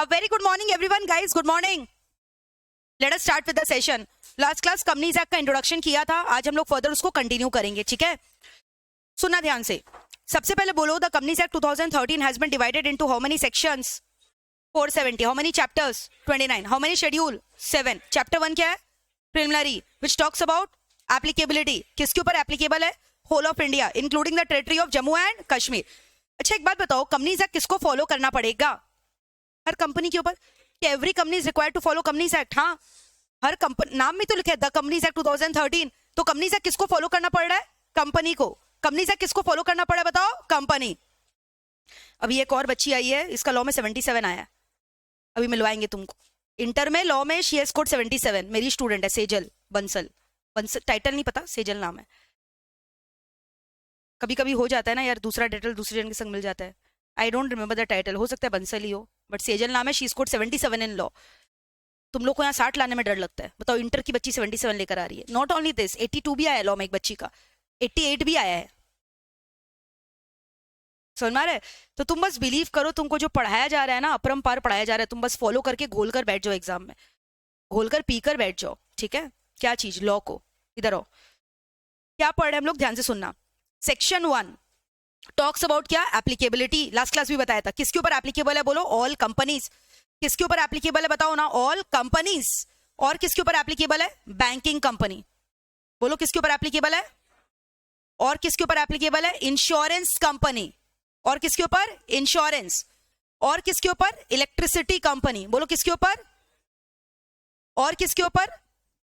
A very good morning everyone guys, good morning. Let us start with the session. Last class companies act का introduction किया था, आज हम लोग further उसको कंटिन्यू करेंगे, ठीक है? सुनना ध्यान से. सबसे पहले बोलो the companies act 2013 has been divided into how many sections? 470. How many chapters? 29. How many schedule? 7. Chapter 1 क्या है? Preliminary, which talks about applicability. किसके ऊपर एप्लीकेबल है? Whole of India including the territory of Jammu and Kashmir. अच्छा एक बात बताओ, companies act किसको फॉलो करना पड़ेगा? हर कंपनी के ऊपर. Every company is required to follow companies act. हाँ, हर कंपनी, नाम में तो लिखा है द कंपनीज एक्ट 2013. तो कंपनीज एक्ट किसको फॉलो करना पड़ रहा है? कंपनी को. कंपनीज एक्ट किसको फॉलो करना पड़ा बताओ? कंपनी. अभी एक और बच्ची आई है, इसका लॉ में 77 आया, अभी मिलवाएंगे तुमको. इंटर में लॉ में शी हैज स्कोर्ड 77. मेरी स्टूडेंट है सेजल बंसल. टाइटल नहीं पता, सेजल नाम है. कभी कभी हो जाता है ना यार, दूसरा टाइटल दूसरे जन के संग मिल जाता है. I don't remember the title, हो सकता है बंसल ही हो, बट सेजल नाम है. She scored 77 in law. तुम लोग को यहाँ 60 लाने में डर लगता है? बताओ, इंटर की बच्ची 77 लेकर आ रही है. नॉट ओनली दिस, 82 भी आया है लॉ में एक बच्ची का, 88 भी आया है. समझ में आ रहा है? तो तुम बस बिलीव करो, तुमको जो पढ़ाया जा रहा है ना, अपरंपार पढ़ाया जा रहा है, तुम बस फॉलो करके घोल कर बैठ जाओ एग्जाम में, घोल कर पी कर बैठ जाओ, ठीक है? क्या चीज? लॉ को. इधर आओ, क्या पढ़ रहे हैं हम लोग, ध्यान से सुनना. सेक्शन 1 टॉक्स अबाउट क्या? एप्लीकेबिलिटी. लास्ट क्लास भी बताया था. किसके ऊपर एप्लीकेबल है? बोलो, ऑल कंपनीज. किसके ऊपर एप्लीकेबल है बताओ ना? All companies. और किसके ऊपर एप्लीकेबल है? Banking company. बोलो, किसके ऊपर एप्लीकेबल है? और किसके ऊपर एप्लीकेबल है? Insurance company. और किसके ऊपर? इंश्योरेंस. और किसके ऊपर? Electricity company. बोलो, किसके ऊपर? और किसके ऊपर?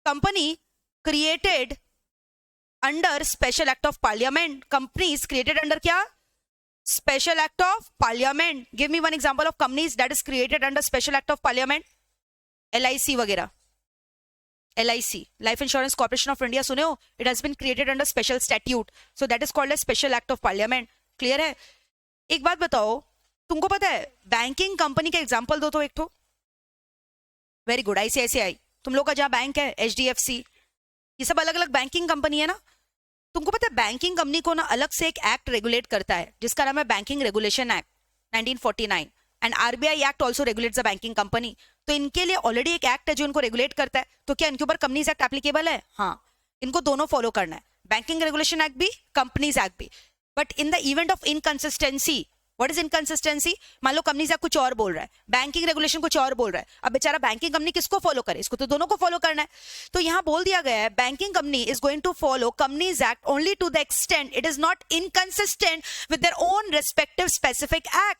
Company created under special act of parliament. Companies created under क्या? Special act of parliament. Give me one example of companies that is created under special act of parliament. LIC वगैरह. LIC, life insurance corporation of India, सुने हो? It has been created under special statute, so that is called as special act of parliament. Clear है? एक बात बताओ, तुमको पता है बैंकिंग कंपनी का एग्जांपल दो तो एक तो. Very good. ICICI, तुम लोग का जहां बैंक है, HDFC, ये सब अलग अलग बैंकिंग कंपनी है ना. तुमको पता है बैंकिंग कंपनी को ना अलग से एक एक्ट रेगुलेट करता है जिसका नाम है banking regulation act 1949. And RBI act also regulates the banking company. तो इनके लिए ऑलरेडी एक एक्ट है जो इनको रेगुलेट करता है. तो क्या इनके ऊपर कंपनीज एक्ट एप्लीकेबल है? हाँ, इनको दोनों फॉलो करना है, बैंकिंग रेगुलेशन एक्ट भी, कंपनीज एक्ट भी. But in the event of inconsistency, what is inconsistency? मान लो कंपनीज एक्ट कुछ और बोल रहा है, बैंकिंग रेगुलेशन कुछ और बोल रहा है. अब बेचारा बैंकिंग कंपनी किसको फॉलो करे? इसको तो दोनों को फॉलो करना है. तो यहां बोल दिया गया है banking company is going to follow companies act only to the extent it is not inconsistent with their own respective specific act.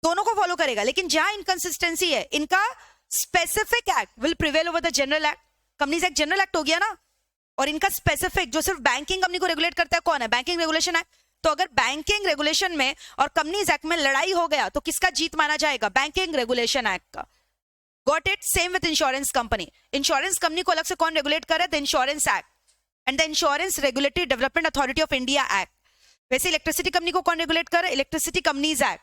दोनों को फॉलो करेगा, लेकिन जहां इनकंसिस्टेंसी है, इनका specific act will prevail over the general act. Companies act general act हो गया ना, और इनका स्पेसिफिक जो सिर्फ बैंकिंग कंपनी को रेगुलेट करता है कौन है? Banking regulation act. तो अगर बैंकिंग रेगुलेशन में और कंपनीज एक्ट में लड़ाई हो गया तो किसका जीत माना जाएगा? बैंकिंग रेगुलेशन एक्ट का. Got it? Same with insurance company. Insurance company को अलग से कौन रेगुलेट कर रहा है? The insurance act and the insurance regulatory development authority of India act. वैसे इलेक्ट्रिसिटी कंपनी को कौन रेगुलेट कर रहा है? Electricity companies act.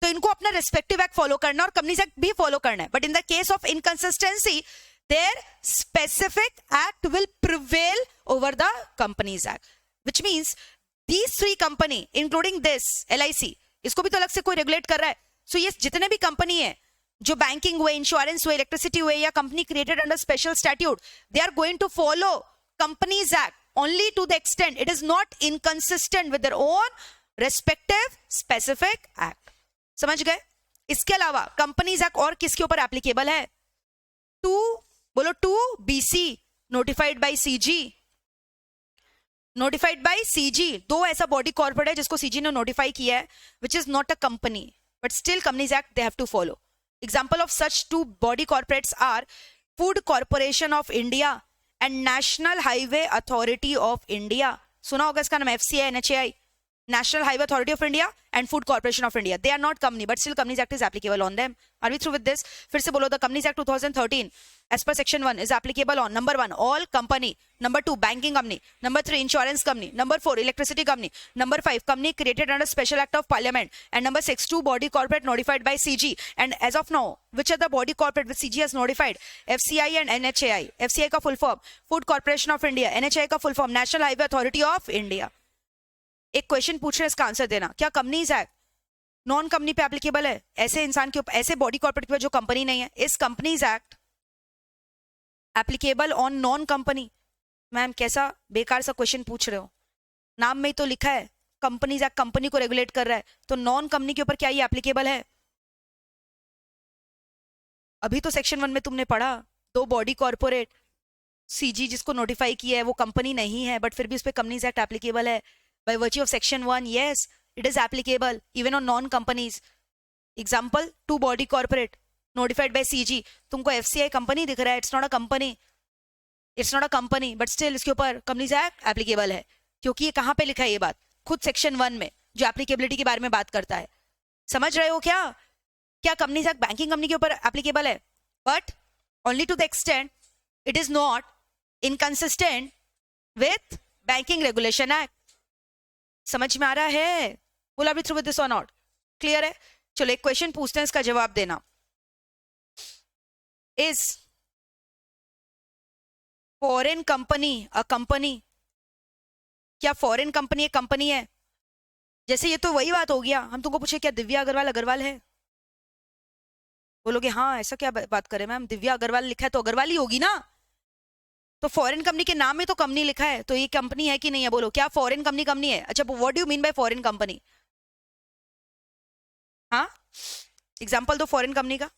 तो इनको अपना रेस्पेक्टिव एक्ट फॉलो करना और कंपनीज एक्ट भी फॉलो करना है. But in the case of inconsistency, their specific act will prevail over the companies act, which means these three company including this LIC, इसको भी तो अलग से कोई रेगुलेट कर रहा है. सो ये जितने भी कंपनी है जो बैंकिंग हुए, इंश्योरेंस हुए, इलेक्ट्रिसिटी हुए, या company created under special statute, they are going to follow companies act only to the extent it is not inconsistent with their own respective specific act. समझ गए? इसके अलावा कंपनीज एक्ट और किसके ऊपर एप्लीकेबल है? बोलो 2BC, notified by CG. Notified by CG, दो ऐसा बॉडी कॉर्पोरेट है जिसको CG ने नोटिफाई किया है, which is not a company, but still companies act they have to follow. Example of such two body corporates are Food Corporation of India and National Highway Authority of India. सुना होगा इसका नाम, FCI, NHAI, National Highway Authority of India and Food Corporation of India. They are not company, but still Companies Act is applicable on them. Are we through with this? फिर से बोलो, the Companies Act 2013 as per section 1 is applicable on number 1 all company, number 2 banking company, number 3 insurance company, number 4 electricity company, number 5 company created under special act of parliament, and number 6 2 body corporate notified by CG. And as of now, which are the body corporate which CG has notified? FCI and NHAI. FCI का full form Food Corporation of India, NHAI का full form National Highway Authority of India. एक question पूछ रहे हैं, इसका answer देना. क्या companies act non company पे एप्लीकेबल है, ऐसे इंसान के ऊपर, ऐसे बॉडी कॉर्पोरेट के ऊपर जो कंपनी नहीं है। इस companies act applicable on non company. Ma'am कैसा बेकार सा क्वेश्चन पूछ रहे हो, नाम में ही तो लिखा है कंपनीज एक्ट कंपनी को रेगुलेट कर रहा है, तो नॉन कंपनी के ऊपर क्या ये एप्लीकेबल है? अभी तो सेक्शन 1 में तुमने पढ़ा, दो बॉडी कॉर्पोरेट, सीजी जिसको नोटिफाई किया है वो कंपनी नहीं है, बट फिर भी उस पर कंपनीज एक्ट एप्लीकेबल है by virtue of section 1। Yes, it is applicable even on non companies. Example, two body corporate notified by CG. तुमको एफसीआई कंपनी दिख रहा है, it's not a company, it's not a company, but still इसके ऊपर companies act applicable है, क्योंकि ये कहाँ पे लिखा है ये बात? खुद सेक्शन 1 में, जो एप्लीकेबिलिटी के बारे में बात करता है। समझ रहे हो क्या? क्या कंपनीज एक्ट बैंकिंग कंपनी के ऊपर एप्लीकेबल है, but only to the extent it is not inconsistent with banking regulation act. समझ में आ रहा है? बोला भी थ्रू विद दिस और नॉट? क्लियर है? चलो एक क्वेश्चन पूछते हैं, इसका जवाब देना। Is foreign company a company? क्या फॉरेन कंपनी एक कंपनी है? जैसे ये तो वही बात हो गया, हम तुमको पूछे क्या दिव्या अग्रवाल अग्रवाल है, बोलोगे हाँ ऐसा क्या बात करें मैम, दिव्या अग्रवाल लिखा है तो अग्रवाल ही होगी ना। तो फॉरेन कंपनी के नाम में तो कंपनी लिखा है, तो ये कंपनी है कि नहीं है? बोलो, क्या फॉरेन कंपनी कंपनी है? अच्छा, what do you mean by foreign company? हाँ, एग्जांपल दो फॉरेन कंपनी का।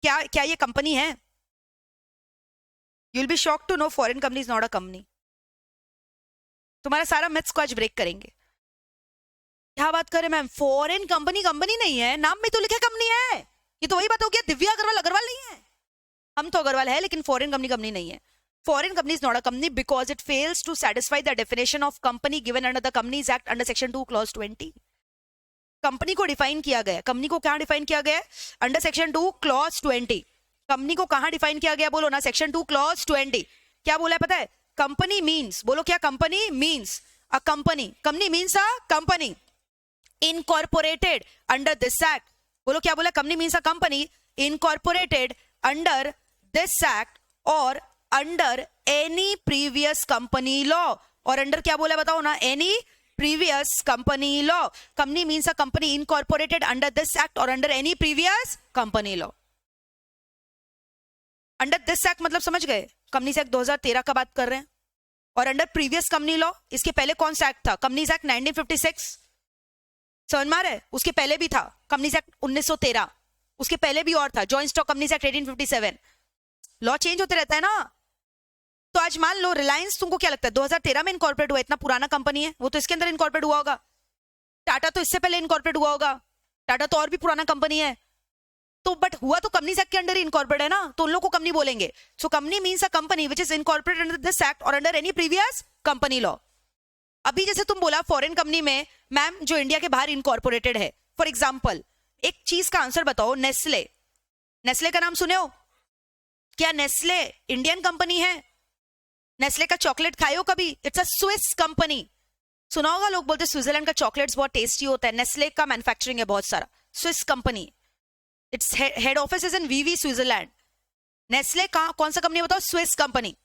क्या क्या ये कंपनी है? You will be shocked to know foreign company is not a company. तुम्हारा सारा मैथ्स को आज ब्रेक करेंगे। क्या बात करें मैम, फॉरेन कंपनी कंपनी नहीं है, नाम में तो लिखा कंपनी है। ये तो वही बात हो गया, दिव्या अग्रवाल अग्रवाल नहीं है। हम तो अग्रवाल है, लेकिन फॉरेन कंपनी कंपनी नहीं है। Foreign company is not a company because it fails to satisfy the definition of company given under the companies act under section 2 clause 20। Company को डिफाइन किया गया, कंपनी को कहां डिफाइन किया गया? Under section 2 clause 20। कंपनी को कहां define किया गया? बोलो ना, सेक्शन 2 क्लॉज 20। क्या बोला है पता है? कंपनी मीन्स, बोलो क्या company means? A company. Company means a company incorporated under this act। बोलो क्या बोला? Company means a company incorporated under this act और under any previous company law। और अंडर क्या बोला बताओ ना? any previous company law। Company means a company incorporated under this act और under any previous company law। Under this act मतलब समझ गए, कंपनीज एक्ट 2013 का बात कर रहे हैं। और अंडर प्रीवियस कंपनी लॉ, इसके पहले कौन सा एक्ट था? Companies act 1956। समझ में आ रहा है? उसके पहले भी था कंपनीज एक्ट 1913, उसके पहले भी और था joint stock companies act 1857। Law change होते रहता है ना। तो आज मान लो रिलायंस, तुमको क्या लगता है 2013 में इनकॉर्पोरेट हुआ? इतना पुराना कंपनी है, वो तो इसके अंदर इनकॉर्पोरेट हुआ होगा। टाटा तो इससे पहले इनकॉर्पोरेट हुआ होगा, टाटा तो और भी पुराना कंपनी है। तो बट हुआ तो कंपनीज एक्ट के अंडर ही इनकॉर्पोरेट है ना, तो उन लोग को कंपनी बोलेंगे। So company means a company which is incorporated under this act और under any previous company law. अभी जैसे तुम बोला फॉरेन कंपनी में मैम जो इंडिया के बाहर इनकॉर्पोरेटेड है, फॉर एग्जांपल एक चीज का आंसर बताओ, नेस्ले। नेस्ले का नाम सुने हो? क्या नेस्ले इंडियन कंपनी है? नेस्ले का चॉकलेट खाए हो कभी? It's a Swiss company. सुना होगा, लोग बोलते स्विट्जरलैंड का चॉकलेट्स बहुत टेस्टी होता है। नेस्ले का मैन्युफैक्चरिंग है बहुत सारा, Swiss company. Its head office is in वीवी स्विट्जरलैंड। नेस्ले का कौन सा कंपनी बताओ? Swiss company.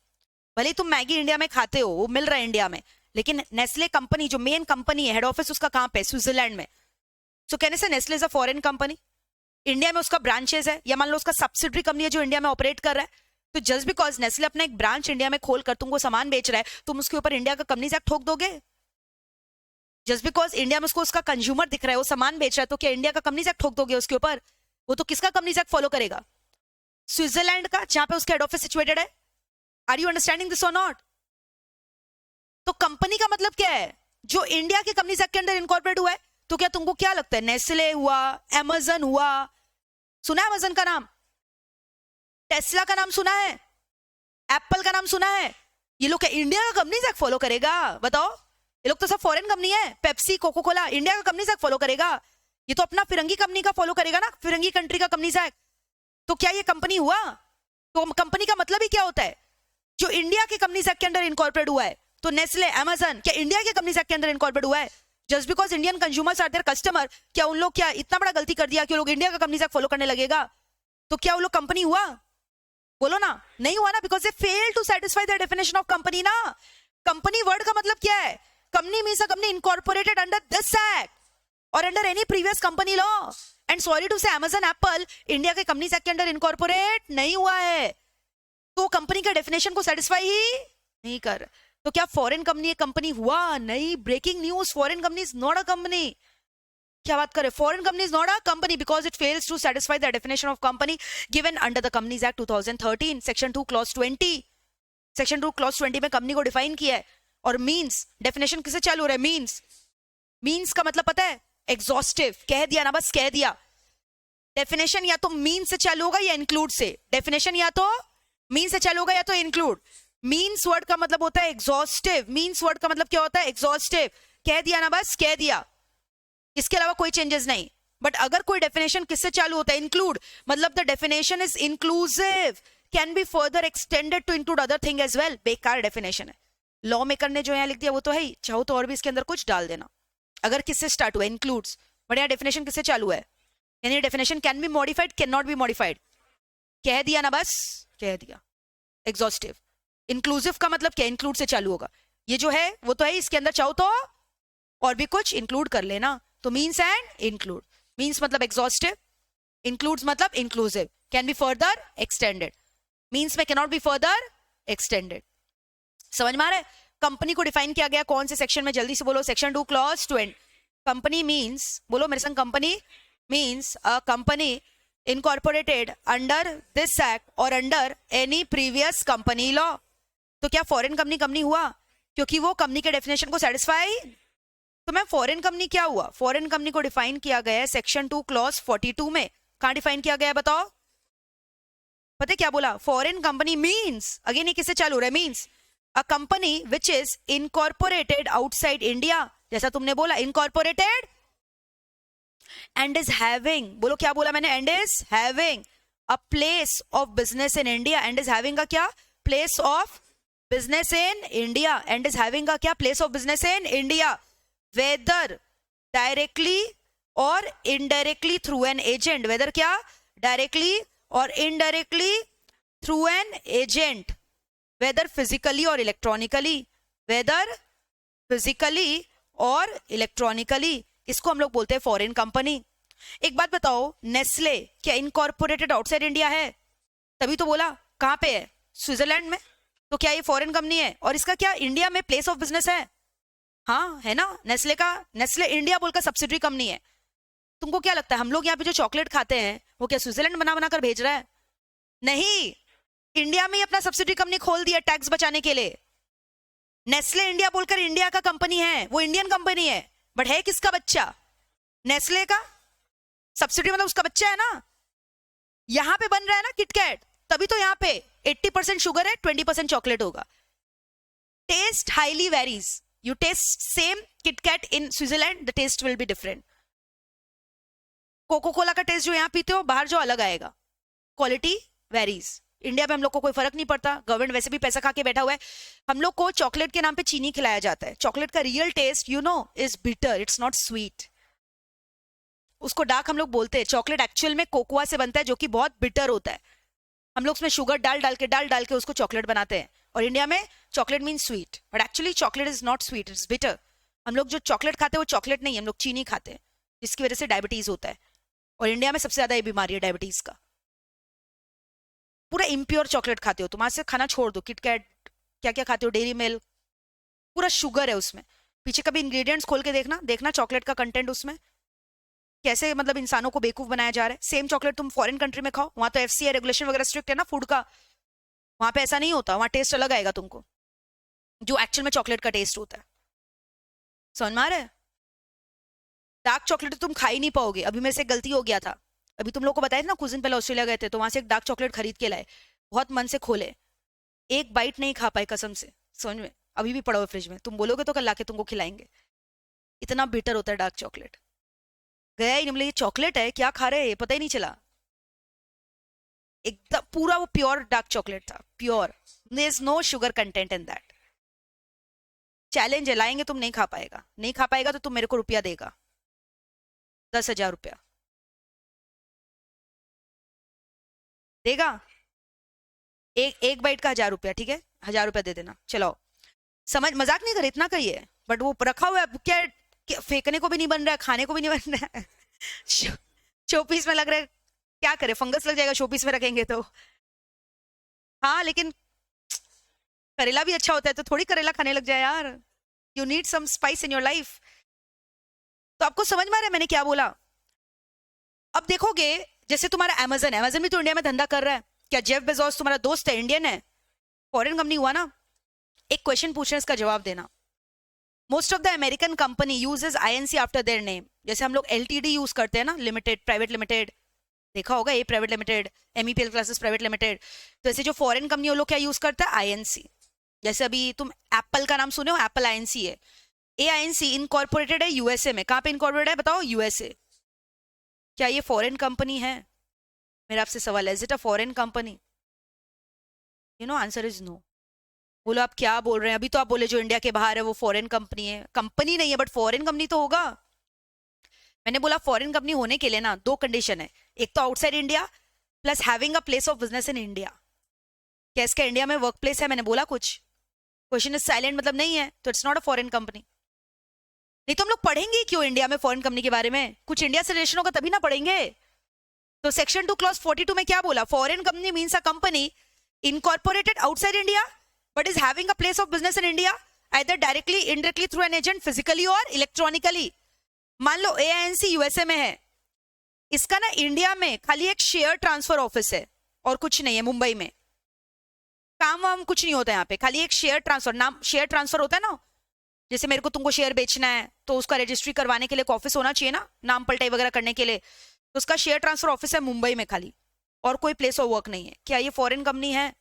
भले तुम मैगी इंडिया में खाते हो, वो मिल रहा है इंडिया में, लेकिन नेस्ले कंपनी जो मेन कंपनी है, हेड ऑफिस उसका कहां पे? स्विट्जरलैंड में। सो कहने से Nestle is a foreign company. India में उसका ब्रांचेस है, या मान लो उसका सब्सिडरी कंपनी है जो इंडिया में ऑपरेट कर रहा है। तो जस्ट बिकॉज नेस्ले अपना एक ब्रांच इंडिया में खोलकर तुमको सामान बेच रहा है, तुम उसके ऊपर इंडिया का कंपनीज एक्ट ठोक दोगे? जस्ट बिकॉज इंडिया में उसको उसका कंज्यूमर दिख रहा है, वो सामान बेच रहा है, तो क्या इंडिया का कंपनीज एक्ट ठोक दोगे उसके ऊपर? वो तो किसका कंपनीज एक्ट फॉलो करेगा? स्विट्जरलैंड का, जहां पे उसका हेड ऑफिस सिचुएटेड है। आर यू अंडरस्टैंडिंग दिस और नॉट? तो कंपनी का मतलब क्या है? जो इंडिया के कंपनीज एक्ट के अंदर इनकॉर्पोरेट हुआ है। तो क्या तुमको क्या लगता है, नेस्ले हुआ, अमेजन हुआ, सुना है अमेजन का नाम? टेस्ला का नाम सुना है? एप्पल का नाम सुना है? ये लोग क्या इंडिया का कंपनीज एक्ट फॉलो करेगा? बताओ, ये लोग तो सब फॉरेन कंपनी है। पेप्सी, कोको कोला इंडिया का कंपनीज एक्ट फॉलो करेगा? ये तो अपना फिरंगी कंपनी का फॉलो करेगा ना, फिरंगी कंट्री का कंपनीज एक्ट। तो क्या ये कंपनी हुआ? तो कंपनी का मतलब ही क्या होता है? जो इंडिया के कंपनीज एक्ट के अंदर इनकॉर्पोरेट हुआ है। तो नेस्ले, अमेजन क्या इंडिया के कंपनीज एक्ट के अंदर इनकॉर्पोरेट हुआ है? Just because Indian consumers are their customer, क्या उन लोग क्या इतना बड़ा गलती कर दिया कि लोग इंडिया का कंपनीज एक्ट फॉलो करने लगेगा? तो क्या वो लोग कंपनी हुआ? बोलो ना, नहीं हुआ ना, because they fail to satisfy the definition of company ना। कंपनी वर्ड का मतलब क्या है? Company means a company incorporated under this act. और under any previous company law. And sorry to say Amazon Apple India के companies act के under incorporate नहीं हुआ है, तो कंपनी का डेफिनेशन को सेटिस्फाई ही नहीं कर। तो क्या फॉरेन कंपनी हुआ? नहीं। Breaking news, foreign company is not a company. क्या बात करें, foreign company is not a company because it fails to satisfy the definition of company given under the companies act 2013 section 2 clause 20। Section 2 clause 20 में company को define किया है। और means, definition किससे चालू हो रहा है? मींस। मींस का मतलब पता है? एग्जॉस्टिव। कह दिया ना, बस कह दिया। डेफिनेशन या तो मीन से चालू होगा या इंक्लूड से। डेफिनेशन या तो मीन से चालू होगा या तो इंक्लूड। मीन्स वर्ड का मतलब होता है एग्जॉस्टिव। मीन्स वर्ड का मतलब क्या होता है? एग्जॉस्टिव। कह दिया ना, बस कह दिया, इसके अलावा कोई चेंजेस नहीं। बट अगर कोई डेफिनेशन किससे चालू होता है? इंक्लूड। मतलब the definition is inclusive, can be further extended to include other thing as well. बेकार डेफिनेशन है। लॉ मेकर ने जो यहाँ लिख दिया वो तो है ही, चाहो तो और भी इसके अंदर कुछ डाल देना। अगर किससे स्टार्ट हुआ? इंक्लूड्स। बट यहाँ डेफिनेशन किससे चालू है? यानी definition can be modified, can not be modified. कह दिया ना, बस कह दिया। एग्जॉस्टिव। इंक्लूसिव का मतलब क्या? इंक्लूड से चालू होगा। ये जो है वो तो है, इसके अंदर चाहो तो और भी कुछ इंक्लूड कर लेना। तो मीन्स एंड इंक्लूड। मीन्स मतलब एग्जॉस्टिव, इंक्लूड्स मतलब inclusive, can be further extended. Means में can not be further extended. समझ में आ रहा है? कंपनी को डिफाइन किया गया कौन से सेक्शन में? जल्दी से बोलो। Section 2 clause 20। कंपनी मीन्स, बोलो मेरे संग, company means a company incorporated under this act और under any previous company law. तो क्या फॉरेन कंपनी हुआ? क्योंकि वो कंपनी के डेफिनेशन को सेटिस्फाई। तो मैं फॉरेन कंपनी क्या हुआ? फॉरेन कंपनी को डिफाइन किया गया है सेक्शन 2 क्लॉज 42 में। कहां डिफाइन किया गया है बताओ? पता है क्या बोला? फॉरेन कंपनी मीन्स, अगेन ये किससे चालू हो रहा है? Means a company which is incorporated outside India, जैसा तुमने बोला इनकॉर्पोरेटेड, एंड इज हैविंग, बोलो क्या बोला मैंने? And is having a place of business in India. And is having का क्या? Place of business in India. And is having का क्या? Place of business in India, whether directly और indirectly through an agent. Whether क्या? Directly और indirectly through an agent. Whether physically और electronically, whether physically और electronically. इसको हम लोग बोलते हैं फॉरेन कंपनी। एक बात बताओ, नेस्ले क्या इनकॉर्पोरेटेड आउटसाइड इंडिया है? तभी तो बोला। कहां पे है? स्विट्जरलैंड में। तो क्या ये फॉरेन कंपनी है? और इसका क्या इंडिया में प्लेस ऑफ बिजनेस है? हाँ है ना। नेस्ले का, नेस्ले इंडिया बोलकर सब्सिडरी कंपनी है। तुमको क्या लगता है हम लोग यहाँ पे जो चॉकलेट खाते हैं वो क्या स्विट्जरलैंड बना बना कर भेज रहा है? नहीं, इंडिया में ही अपना सब्सिडरी कंपनी खोल दिया टैक्स बचाने के लिए। नेस्ले इंडिया बोलकर इंडिया का कंपनी है, वो इंडियन कंपनी है, बट है किसका बच्चा? नेस्ले का। सब्सिडी मतलब उसका बच्चा है ना। यहां पे बन रहा है ना किटकैट, तभी तो यहाँ पे 80% शुगर है, 20% चॉकलेट होगा। Taste highly varies. You taste same KitKat in Switzerland, the taste will be different. Coca Cola का टेस्ट जो यहाँ पीते हो बाहर जो अलग आएगा। Quality varies. इंडिया में हम लोग को कोई फर्क नहीं पड़ता, गवर्नमेंट वैसे भी पैसा खा के बैठा हुआ है। हम लोग को चॉकलेट के नाम पे चीनी खिलाया जाता है। चॉकलेट का real taste you know is bitter, it's not sweet. उसको डार्क हम लोग बोलते हैं। चॉकलेट एक्चुअल में कोकोआ से बनता है जो कि बहुत बिटर होता है। हम लोग उसमें शुगर डाल डाल के उसको चॉकलेट बनाते हैं। और इंडिया में chocolate mean sweet, but actually chocolate is not sweet, it's bitter. हम लोग जो चॉकलेट खाते हैं वो चॉकलेट नहीं, हम लोग चीनी खाते हैं, जिसकी वजह से डायबिटीज होता है। और इंडिया में सबसे ज्यादा ये बीमारी है डायबिटीज का। पूरा इम्प्योर चॉकलेट खाते हो तुम, आज से खाना छोड़ दो। किटकैट क्या क्या खाते हो, डेयरी मिल्क, पूरा शुगर है उसमें। पीछे कभी इंग्रेडिएंट्स खोल के देखना चॉकलेट का कंटेंट उसमें कैसे मतलब इंसानों को बेवकूफ बनाया जा रहा है। सेम चॉकलेट तुम फॉरेन कंट्री में खाओ, वहां तो एफसीआई रेगुलेशन वगैरह स्ट्रिक्ट है ना फूड का, वहां पे ऐसा नहीं होता। वहां टेस्ट अलग आएगा तुमको, जो एक्चुअल में चॉकलेट का टेस्ट होता है। समझ में आ रहा है? डार्क चॉकलेट तो तुम खा ही नहीं पाओगे। अभी मेरे से गलती हो गया था, अभी तुम लोग को बताया था ना, कुछ दिन पहले ऑस्ट्रेलिया गए थे तो वहां से एक डार्क चॉकलेट खरीद के लाए, बहुत मन से खोले, एक बाइट नहीं खा पाए कसम से। समझ में? अभी भी पड़ा हुआ फ्रिज में, तुम बोलोगे तो कल लाके तुमको खिलाएंगे। इतना बिटर होता है डार्क चॉकलेट। गया ही नहीं, मतलब ये चॉकलेट है क्या खा रहे हैं पता ही नहीं चला। एकदम पूरा वो प्योर डार्क चॉकलेट था, pure, there is no sugar content in that. Challenge है, लाएंगे तुम, नहीं खा पाएगा। नहीं खा पाएगा तो तुम मेरे को रुपया देगा, 10,000 रुपया देगा। एक बाइट का 1,000 रुपया, ठीक है 1,000 रुपया दे देना। चलो समझ, मजाक नहीं करे, इतना का ही है। बट वो रखा हुआ है क्या, फेंकने को भी नहीं बन रहा है, खाने को भी नहीं बन रहा है। शोपीस में लग रहा है, क्या करे, फंगस लग जाएगा शोपीस में रखेंगे तो। हाँ लेकिन करेला भी अच्छा होता है, तो थोड़ी करेला खाने लग जाए यार। You need some spice in your life. तो आपको समझ में आ रहा है मैंने क्या बोला? अब देखोगे जैसे तुम्हारा अमेजन है, अमेजन भी तो इंडिया में धंधा कर रहा है। क्या जेफ बेजोस तुम्हारा दोस्त है, इंडियन है, फॉरेन कंपनी हुआ ना? एक क्वेश्चन पूछने इसका जवाब देना। Most of the American company uses INC after their name. जैसे हम लोग एलटीडी यूज करते हैं ना, लिमिटेड, प्राइवेट लिमिटेड, देखा होगा, a private limited, MEPL classes private limited. तो ऐसे जो फॉरेन कंपनी वो लोग क्या यूज करता है? आईएनसी। जैसे अभी तुम एप्पल का नाम सुने हो, एप्पल आईएनसी है। ए आईएनसी इनकॉर्पोरेटेड है यूएसए में। कहां पे इनकॉर्पोरेटेड है बताओ? यूएसए। क्या ये फॉरेन कंपनी है? मेरा आपसे सवाल है, is it a foreign company? You know answer is no. बोलो आप क्या बोल रहे हैं? अभी तो आप बोले जो इंडिया के बाहर है वो फॉरेन कंपनी है। कंपनी नहीं है बट फॉरेन कंपनी तो होगा। मैंने बोला फॉरेन कंपनी होने के लिए ना दो कंडीशन है, एक तो outside India plus having a place of business in India. क्या इसका इंडिया में वर्क प्लेस है? मैंने बोला कुछ। क्वेश्चन इज साइलेंट, मतलब नहीं है, तो it's not a foreign company. नहीं तो हम लोग पढ़ेंगे क्यों इंडिया में फॉरेन कंपनी के बारे में? कुछ इंडिया से रिलेशन होगा तभी ना पढ़ेंगे। तो सेक्शन 2 क्लॉज 42 में क्या बोला? Foreign company means a company incorporated outside India but is having a place of business in India either directly indirectly through an agent physically और इलेक्ट्रॉनिकली। मान लो एआईएनसी यूएसए में है, इसका ना इंडिया में खाली एक शेयर ट्रांसफर ऑफिस है और कुछ नहीं है। मुंबई में काम वाम कुछ नहीं होता यहाँ पे, खाली एक शेयर ट्रांसफर, नाम शेयर ट्रांसफर होता है ना। जैसे मेरे को तुमको शेयर बेचना है तो उसका रजिस्ट्री करवाने के लिए एक ऑफिस होना चाहिए ना, नाम पलटाई वगैरह करने के लिए। तो उसका शेयर ट्रांसफर ऑफिस है मुंबई में खाली, और कोई प्लेस ऑफ वर्क नहीं है। क्या ये फॉरेन कंपनी है?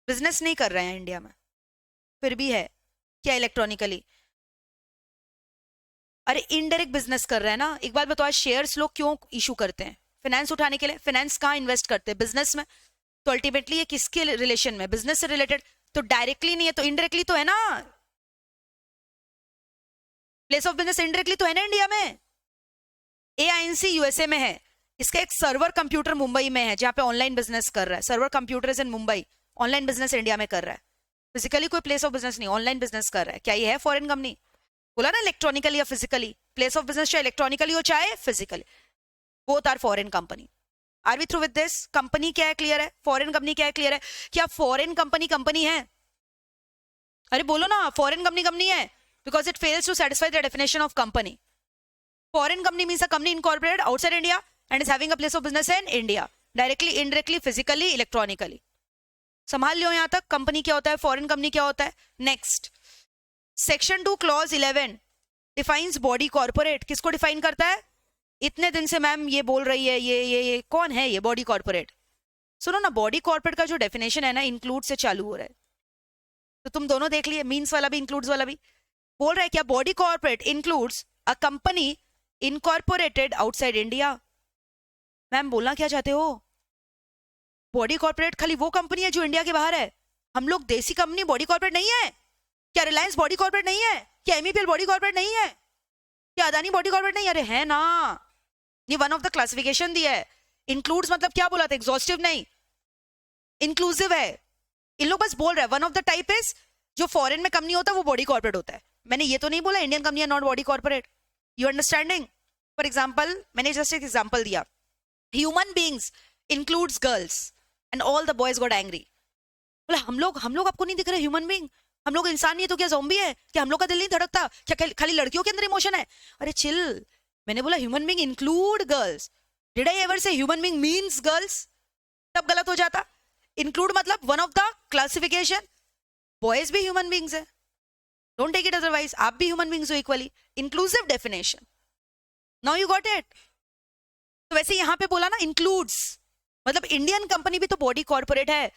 बिजनेस नहीं कर रहे हैं इंडिया में, फिर भी है। क्या इलेक्ट्रॉनिकली? अरे इनडायरेक्ट बिजनेस कर रहे हैं ना। एक बात बताओ, शेयर्स लोग क्यों इशू करते हैं? फाइनेंस उठाने के लिए। फाइनेंस कहाँ इन्वेस्ट करते हैं? बिजनेस में। तो अल्टीमेटली ये किसके रिलेशन में? बिजनेस से रिलेटेड। तो डायरेक्टली नहीं है तो इनडायरेक्टली तो है ना। प्लेस ऑफ बिजनेस इनडायरेक्टली तो है ना इंडिया में। एआईएनसी यूएसए में है, इसका एक सर्वर कंप्यूटर मुंबई में है जहां पे ऑनलाइन बिजनेस कर रहा है। Server computer is in Mumbai, online business India में कर रहा है। फिजिकली कोई प्लेस ऑफ बिजनेस नहीं, ऑनलाइन बिजनेस कर रहा है। क्या ये है फॉरेन कंपनी? बोला ना इलेक्ट्रॉनिकली या फिजिकली। प्लेस ऑफ बिजनेस चाहे इलेक्ट्रॉनिकली हो चाहे physically, both are foreign company. Are we through with this? Company क्या है क्लियर है, फॉरेन कंपनी क्या है क्लियर है। क्या फॉरेन कंपनी कंपनी है? अरे बोलो ना, फॉरेन कंपनी कंपनी है because it fails to satisfy the definition of company. Foreign company means a company incorporated outside India and is having a place of business in India directly indirectly physically electronically. संभाल लियो यहां तक company क्या होता है, foreign company क्या होता है। Next, section 2 clause 11 defines body corporate. किसको डिफाइन करता है? इतने दिन से मैम ये बोल रही है, ये कौन है ये बॉडी कॉर्पोरेट? सुनो ना, बॉडी कॉर्पोरेट का जो डेफिनेशन है ना, इंक्लूड से चालू हो रहा है। तो तुम दोनों देख लिए, मीन्स वाला भी इंक्लूड्स वाला भी। बोल रहा है क्या body corporate includes a company incorporated outside India. Ma'am बोलना क्या चाहते हो? बॉडी कॉर्पोरेट खाली वो कंपनी है जो इंडिया के बाहर है। हम लोग देसी कंपनी बॉडी कॉर्पोरेट नहीं है क्या? रिलायंस बॉडी कॉर्पोरेट नहीं है क्या? एमईपीएल बॉडी कॉर्पोरेट नहीं है क्या? अदानी बॉडी कॉर्पोरेट नहीं? अरे है ना, ये वन ऑफ द क्लासिफिकेशन दिया है। इंक्लूड्स मतलब क्या बोला था? एग्जॉस्टिव नहीं, इंक्लूसिव है। इन लोग बस बोल रहे हैं one of the type is जो फॉरेन में कंपनी होता है वो बॉडी कॉर्पोरेट होता है। मैंने ये तो नहीं बोला Indian company not body corporate. You understanding? For example, मैंने जस्ट एक एग्जाम्पल दिया, human beings includes girls and all the boys got angry. बोला हम लोग आपको नहीं दिख रहे ह्यूमन बींग? हम लोग इंसान नहीं है तो क्या ज़ॉम्बी है क्या? हम लोग का दिल नहीं धड़कता क्या? खाली लड़कियों के अंदर इमोशन है? अरे चिल, मैंने बोला human being include girls. Did I ever से ह्यूमन बींग मीन्स गर्ल्स? तब गलत हो जाता। इंक्लूड मतलब one of the classification. Boys भी ह्यूमन बींग्स है, डोंट टेक इट अदरवाइज। आप भी ह्यूमन बींग्स हो equally, inclusive definition. Now you got it? तो वैसे यहां पे बोला ना इंक्लूड्स, मतलब इंडियन कंपनी भी तो बॉडी कॉर्पोरेट है।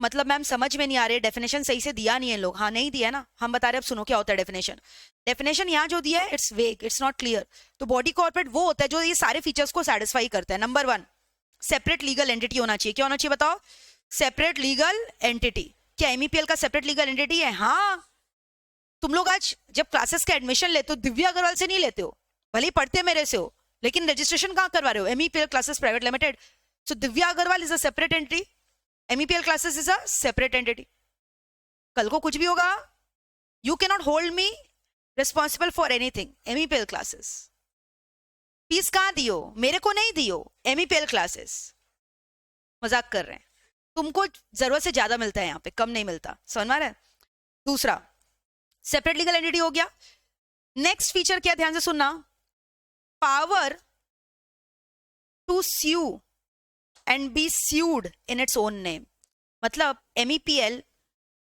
मतलब मैम समझ में नहीं आ रही है, डेफिनेशन सही से दिया नहीं है लोग। हाँ नहीं दिया ना, हम बता रहे अब सुनो क्या होता है डेफिनेशन। डेफिनेशन यहाँ जो दिया है इट्स वेग, इट्स नॉट क्लियर। तो बॉडी कॉर्पोरेट वो होता है जो ये सारे फीचर्स को सेटिस्फाई करता है। नंबर 1, सेपरेट लीगल एंटिटी होना चाहिए। क्या होना चाहिए बताओ? Separate legal entity. क्या एमईपीएल का सेपरेट लीगल एंटिटी है? हाँ। तुम लोग आज जब क्लासेस का एडमिशन लेते हो दिव्या अग्रवाल से नहीं लेते हो, भले ही पढ़ते मेरे से हो, लेकिन रजिस्ट्रेशन कहाँ करवा रहे हो? MEPL classes private limited. So Divya Agarwal is a separate entity, MEPL classes is a separate entity. कल को कुछ भी होगा, you can not hold me responsible for anything, MEPL classes. Fees कहाँ दियो, मेरे को नहीं दियो, एमईपीएल क्लासेस। मजाक कर रहे हैं, तुमको जरूरत से ज्यादा मिलता है यहाँ पे, कम नहीं मिलता, समझ में आ रहा है। दूसरा सेपरेट लीगल एंटिटी हो गया। नेक्स्ट फीचर क्या, ध्यान से सुनना, power to sue and be sued in its own name. मतलब एमईपीएल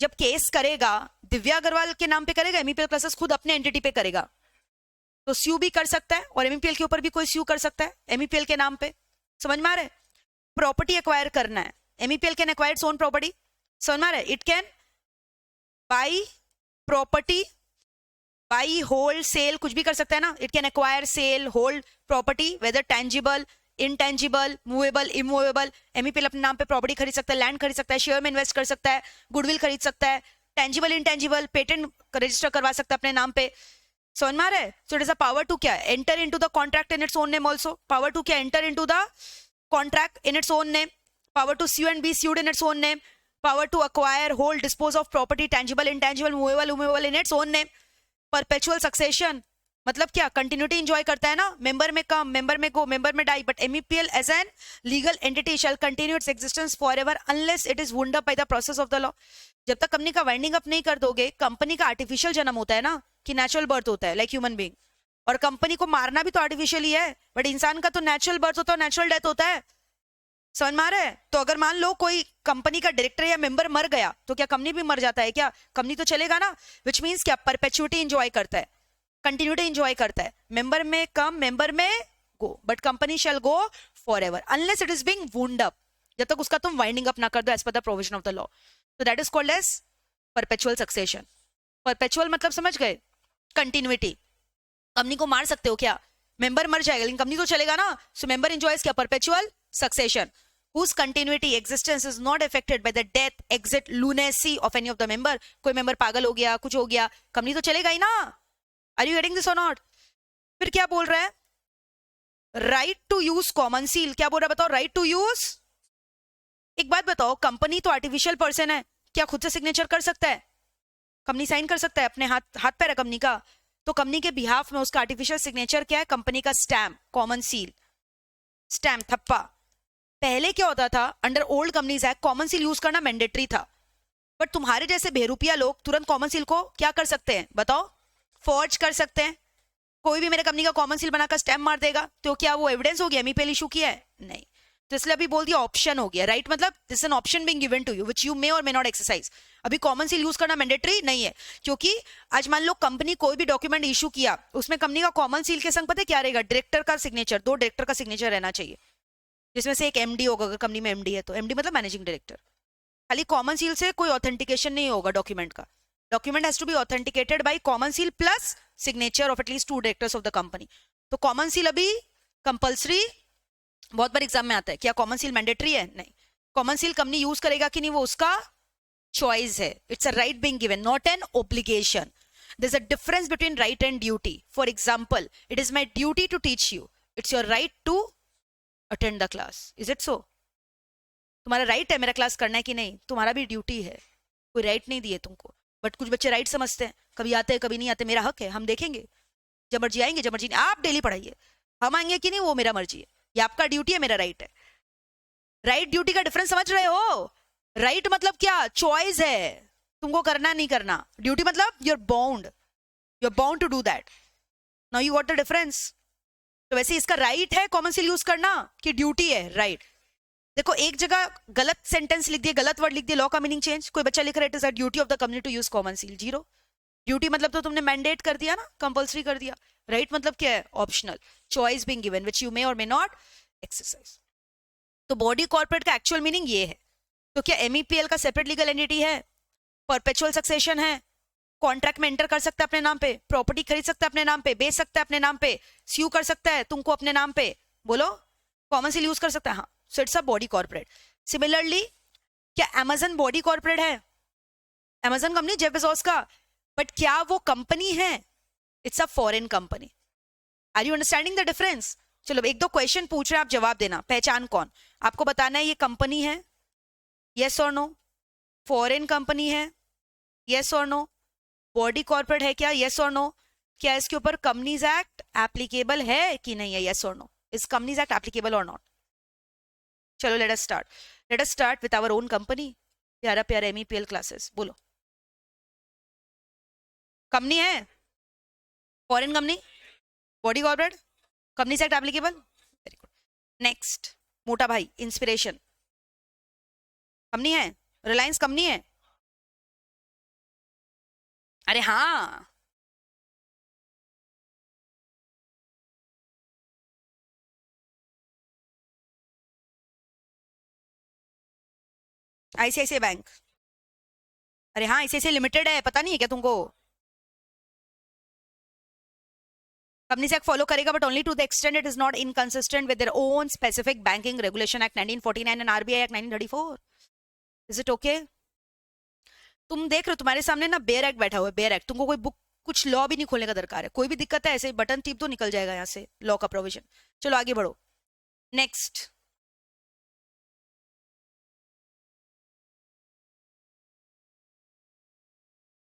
जब केस करेगा दिव्या अग्रवाल के नाम पे करेगा, एमईपीएल क्लासेस खुद अपने एंटिटी पे करेगा, तो स्यू भी कर सकता है और एमईपीएल के ऊपर भी कोई स्यू कर सकता है एमईपीएल के नाम पे। समझ में आ रहा है। प्रॉपर्टी एक्वायर करना है, MEPL can acquire its own property, समझ में आ रहा है। It can buy property, buy hold sell, कुछ भी कर सकता है ना। It can acquire sell hold property whether tangible intangible movable immovable. MEPL अपने नाम पे प्रॉपर्टी खरीद सकता है, लैंड खरीद सकता है, शेयर में इन्वेस्ट कर सकता है, गुडविल खरीद सकता है, टेंजिबल इनटेंजिबल पेटेंट रजिस्टर करवा सकता है अपने नाम पे। समझ में आ रहा है। So it is a power to क्या, enter into the contract in its own name also. Power to क्या, enter into the contract in its own name. Power to sue and be sued in its own name. Power to acquire, hold, dispose of property, tangible, intangible, movable, immovable in its own name. Perpetual succession मतलब क्या, continuity enjoy करता है ना, member में come, member may go, member may die, but MEPL as an legal entity shall continue its existence forever unless it is wound up by the process of the law. जब तक company का winding up नहीं कर दोगे, company का artificial जन्म होता है ना, कि नेचुरल बर्थ होता है लाइक ह्यूमन बीइंग, और कंपनी को मारना भी तो आर्टिफिशियल ही है, बट इंसान का तो नेचुरल बर्थ होता है, नेचुरल डेथ होता है। समझ में आ रहा है। तो अगर मान लो कोई कंपनी का डायरेक्टर या मेंबर मर गया, तो क्या कंपनी भी मर जाता है क्या, कंपनी तो चलेगा ना। विच मीन्स क्या, परपेचुइटी इंजॉय करता है, कंटिन्यूटी इंजॉय करता है, मेंबर में come, member may go, but company shall go forever unless it is being wound up, जब तक उसका तुम वाइंडिंग अप ना कर दो as per the provision of the law. तो that is called as perpetual succession. Perpetual मतलब समझ गए, कंटिन्यूटी। कंपनी को मार सकते हो क्या, मेंबर मर जाएगा लेकिन कंपनी तो चलेगा ना। सो मेंबर एंजॉयज क्या, perpetual succession whose continuity existence is not affected by the death, exit, lunacy of any of the member। कोई मेंबर पागल हो गया, कुछ हो गया, कंपनी तो चलेगा ही ना। Are you getting this or not? फिर क्या बोल रहा है, right to use common seal. क्या बोल रहा है बताओ, राइट टू यूज। एक बात बताओ, कंपनी तो आर्टिफिशियल पर्सन है, क्या खुद से सिग्नेचर कर सकता है, कंपनी साइन कर सकता है, अपने हाथ पैर है कंपनी का, तो कंपनी के बिहाफ में उसका आर्टिफिशियल सिग्नेचर क्या है, कंपनी का स्टैम्प, कॉमन सील, स्टैम्प, थप्पा। पहले क्या होता था, under old companies act common seal use करना मैंडेटरी था, बट तुम्हारे जैसे बेरुपिया लोग तुरंत कॉमन सील को क्या कर सकते हैं बताओ, फॉर्ज कर सकते हैं। कोई भी मेरे कंपनी का कॉमन सील बनाकर स्टैम्प मार देगा, तो क्या वो एविडेंस हो गया एमईपीएल इशू किया है, नहीं। तो इसलिए अभी बोल दिया ऑप्शन हो गया, राइट मतलब this an option being given to you which you may or may not exercise. अभी कॉमन सील यूज करना मैंडेटरी नहीं है, क्योंकि आज मान लो कंपनी कोई भी डॉक्यूमेंट इशू किया, उसमें कंपनी का कॉमन सील के संग पता है क्या रहेगा, डायरेक्टर का सिग्नेचर, 2 डायरेक्टर का सिग्नेचर रहना चाहिए, जिसमें से एक एमडी होगा, अगर कंपनी में एमडी है तो एमडी मतलब मैनेजिंग डायरेक्टर। खाली कॉमन सील से कोई ऑथेंटिकेशन नहीं होगा डॉक्यूमेंट का, document has to be authenticated by common seal plus signature of at least 2 directors of the company. तो कॉमन सील अभी कंपल्सरी, बहुत बार एग्जाम में आता है, क्या कॉमन सील मैंडेटरी है, नहीं। कॉमन सील कंपनी यूज करेगा कि नहीं वो उसका चॉइस है, it's a right being given, not an obligation. There is a difference between right and duty. For example, it is my duty to teach you, it's your right to attend the class, is it so. तुम्हारा right है मेरा class करना है कि नहीं, तुम्हारा भी duty है, कोई राइट नहीं दिए तुमको, बट कुछ बच्चे राइट समझते हैं, कभी आते हैं कभी नहीं आते, मेरा हक है, हम देखेंगे, जब मर्जी आएंगे जब मर्जी नहीं, आप डेली पढ़ाइए, हम आएंगे कि नहीं वो मेरा मर्जी है, ये आपका ड्यूटी है, मेरा राइट है। राइट ड्यूटी का डिफरेंस समझ रहे हो। राइट मतलब क्या, चॉइस है, तुमको करना नहीं करना, ड्यूटी मतलब you are bound to do that. Now you got the difference. तो वैसे इसका राइट है कॉमन सील यूज करना कि ड्यूटी है, राइट। देखो एक जगह गलत सेंटेंस लिख दिया, गलत वर्ड लिख दिया, लॉ का मीनिंग चेंज। कोई बच्चा लिख रहा है it is the duty of the company to use common seal, 0। Duty मतलब तो तुमने मैंडेट कर दिया ना, कंपल्सरी कर दिया। राइट मतलब क्या है, optional, choice being given which you may or may not exercise. तो बॉडी कॉर्पोरेट का एक्चुअल मीनिंग ये है। तो क्या एमईपीएल का सेपरेट लीगल एंटिटी है, परपेचुअल सक्सेशन है, कॉन्ट्रैक्ट में एंटर कर सकता है अपने नाम पे, प्रॉपर्टी खरीद सकता है अपने नाम पे, बेच सकता है अपने नाम पे, स्यू कर सकता है तुमको अपने नाम पे, बोलो कॉमन सील यूज कर सकता है, हाँ। So it's a body corporate. Similarly क्या अमेजन बॉडी कॉर्पोरेट है, अमेजन कंपनी जेफ बेजोस का, बट क्या वो कंपनी है, it's a foreign company. Are you understanding the difference. चलो 1-2 क्वेश्चन पूछ रहे हैं, आप जवाब देना। पहचान कौन, आपको बताना है ये कंपनी है, yes or no, foreign company है, yes or no, body corporate है क्या, यस और नो, क्या इसके ऊपर कंपनीज एक्ट एप्लीकेबल है कि नहीं है? Yes or no, is companies act applicable or not? चलो let us start with our own company, प्यारा प्यारा MEPL क्लासेस। बोलो, कंपनी है, foreign company, body corporate, companies act applicable, very good. Next, मोटा भाई इंस्पिरेशन कंपनी है, Reliance company है, अरे हाँ। ICICI बैंक, अरे हाँ ICICI लिमिटेड है, पता नहीं है क्या तुमको? कंपनीज एक्ट फॉलो करेगा but only to the extent it is not inconsistent with their own specific banking regulation act 1949 and RBI act 1934। Is it okay? तुम देख रहे हो तुम्हारे सामने ना बेयर एक्ट बैठा हुआ है, बेयर एक्ट। तुमको कोई बुक, कुछ लॉ भी नहीं खोलने का दरकार है। कोई भी दिक्कत है ऐसे बटन टिप तो निकल जाएगा यहाँ से लॉ का प्रोविजन। चलो आगे बढ़ो। नेक्स्ट,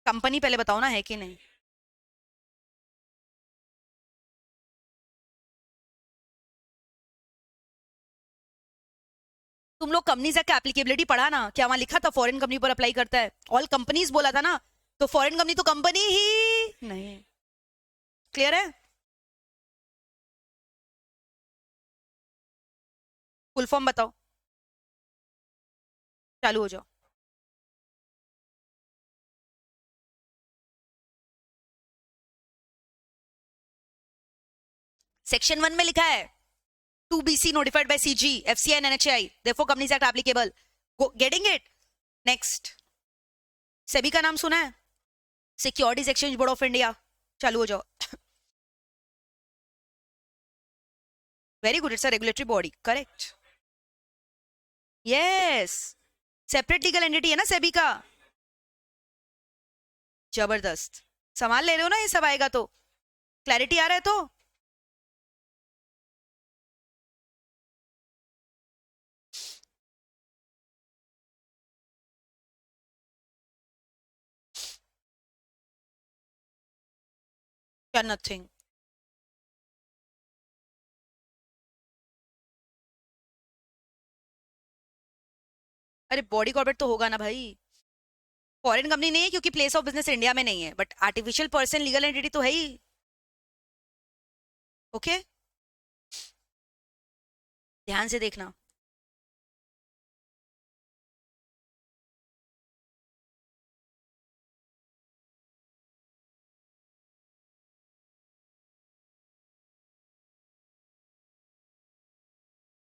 कंपनी पहले बताओ ना है कि नहीं। तुम लोग कंपनीज एक्ट एप्लीकेबिलिटी पढ़ा ना, क्या वहां लिखा था फॉरेन कंपनी पर अप्लाई करता है? ऑल कंपनीज बोला था ना, तो फॉरेन कंपनी तो कंपनी ही नहीं। क्लियर है? फुल फॉर्म बताओ, चालू हो जाओ। सेक्शन 1 में लिखा है 2BC notified by CG, FCI and NHI, therefore Companies Act applicable. Getting it? Next, SEBI का नाम सुना है? Securities exchange board of India. चालू हो जाओ। Very good, it's a regulatory body, correct. Yes, separate legal entity है ना सेबी का। जबरदस्त, संभाल ले रहे हो ना, ये सब आएगा तो। क्लैरिटी आ रहा है तो? क्या नथिंग? अरे बॉडी कॉर्पोरेट तो होगा ना भाई, फॉरेन कंपनी नहीं है क्योंकि प्लेस ऑफ बिजनेस इंडिया में नहीं है, but artificial person legal entity तो है ही। ओके, ध्यान से देखना।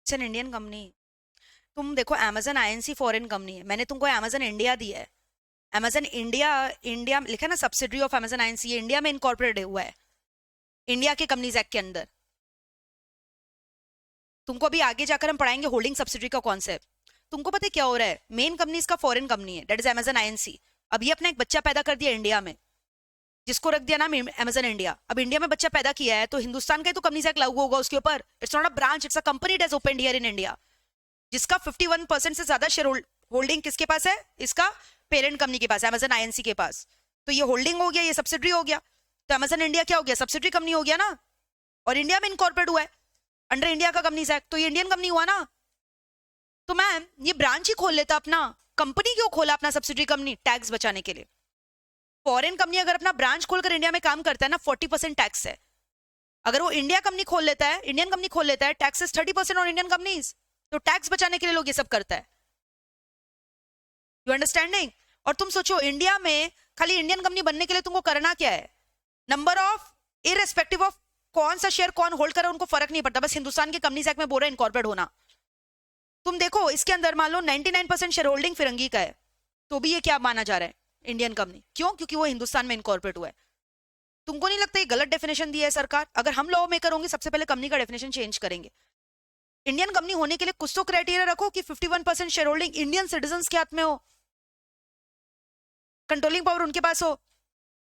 It's an Indian company. तुम देखो, Amazon INC फॉरेन कंपनी है, मैंने तुमको Amazon इंडिया दिया है। Amazon इंडिया, इंडिया लिखा है ना, सब्सिडरी ऑफ Amazon INC, ये इंडिया में इनकॉर्पोरेट हुआ है, इंडिया के कंपनीज एक्ट के अंदर। तुमको अभी आगे जाकर हम पढ़ाएंगे होल्डिंग सब्सिडरी का कॉन्सेप्ट। तुमको पता है क्या हो रहा है? मेन कंपनी इसका फॉरेन कंपनी है, दैट इज Amazon INC। अभी अपना एक बच्चा पैदा कर दिया इंडिया में, जिसको रख दिया नाम Amazon इंडिया। अब इंडिया में बच्चा पैदा किया है तो हिंदुस्तान का ही तो कंपनी एक्ट लागू होगा उसके ऊपर। It's not a branch, it's a company that is opened here in India, जिसका 51% से ज्यादा शेयर होल्डिंग किसके पास है? इसका पेरेंट कंपनी के पास, Amazon INC के पास। तो ये होल्डिंग हो गया, ये सब्सिडरी हो गया। तो Amazon इंडिया क्या हो गया? सब्सिडरी कंपनी हो गया ना, और इंडिया में इनकॉर्पोरेट हुआ है अंडर इंडिया का कंपनीज एक्ट, तो ये इंडियन कंपनी हुआ ना। तो मैम ये ब्रांच ही खोल लेता अपना, कंपनी क्यों खोला अपना सब्सिडरी कंपनी? टैक्स बचाने के लिए। फॉरेन कंपनी अगर अपना ब्रांच खोलकर इंडिया में काम करता है ना, 40% टैक्स है। अगर वो इंडिया कंपनी खोल लेता है, इंडियन कंपनी खोल लेता है, tax is 30% on Indian companies. तो टैक्स बचाने के लिए लोग ये सब करता है। You understanding? और तुम सोचो, इंडिया में खाली इंडियन कंपनी बनने के लिए तुमको करना क्या है? नंबर ऑफ, इररेस्पेक्टिव ऑफ कौन सा शेयर कौन होल्ड करे उनको फर्क नहीं पड़ता, बस हिंदुस्तान के कंपनीज एक्ट में बोल रहे हैं इनकॉर्पोरेट होना। तुम देखो इसके अंदर मान लो 99% शेयर होल्डिंग फिरंगी का है, तो भी ये क्या माना जा रहा है? Indian company. क्यों? क्योंकि वो हिंदुस्तान में इनकॉर्पोरेट हुआ है। तुमको नहीं लगता ये गलत डेफिनेशन दिया है सरकार? अगर हम लॉ मेकर होंगे सबसे पहले कंपनी का डेफिनेशन चेंज करेंगे। इंडियन कंपनी होने के लिए कुछ तो क्राइटेरिया रखो कि 51% शेयर होल्डिंग इंडियन सिटीजन के हाथ में हो, कंट्रोलिंग पावर उनके पास हो।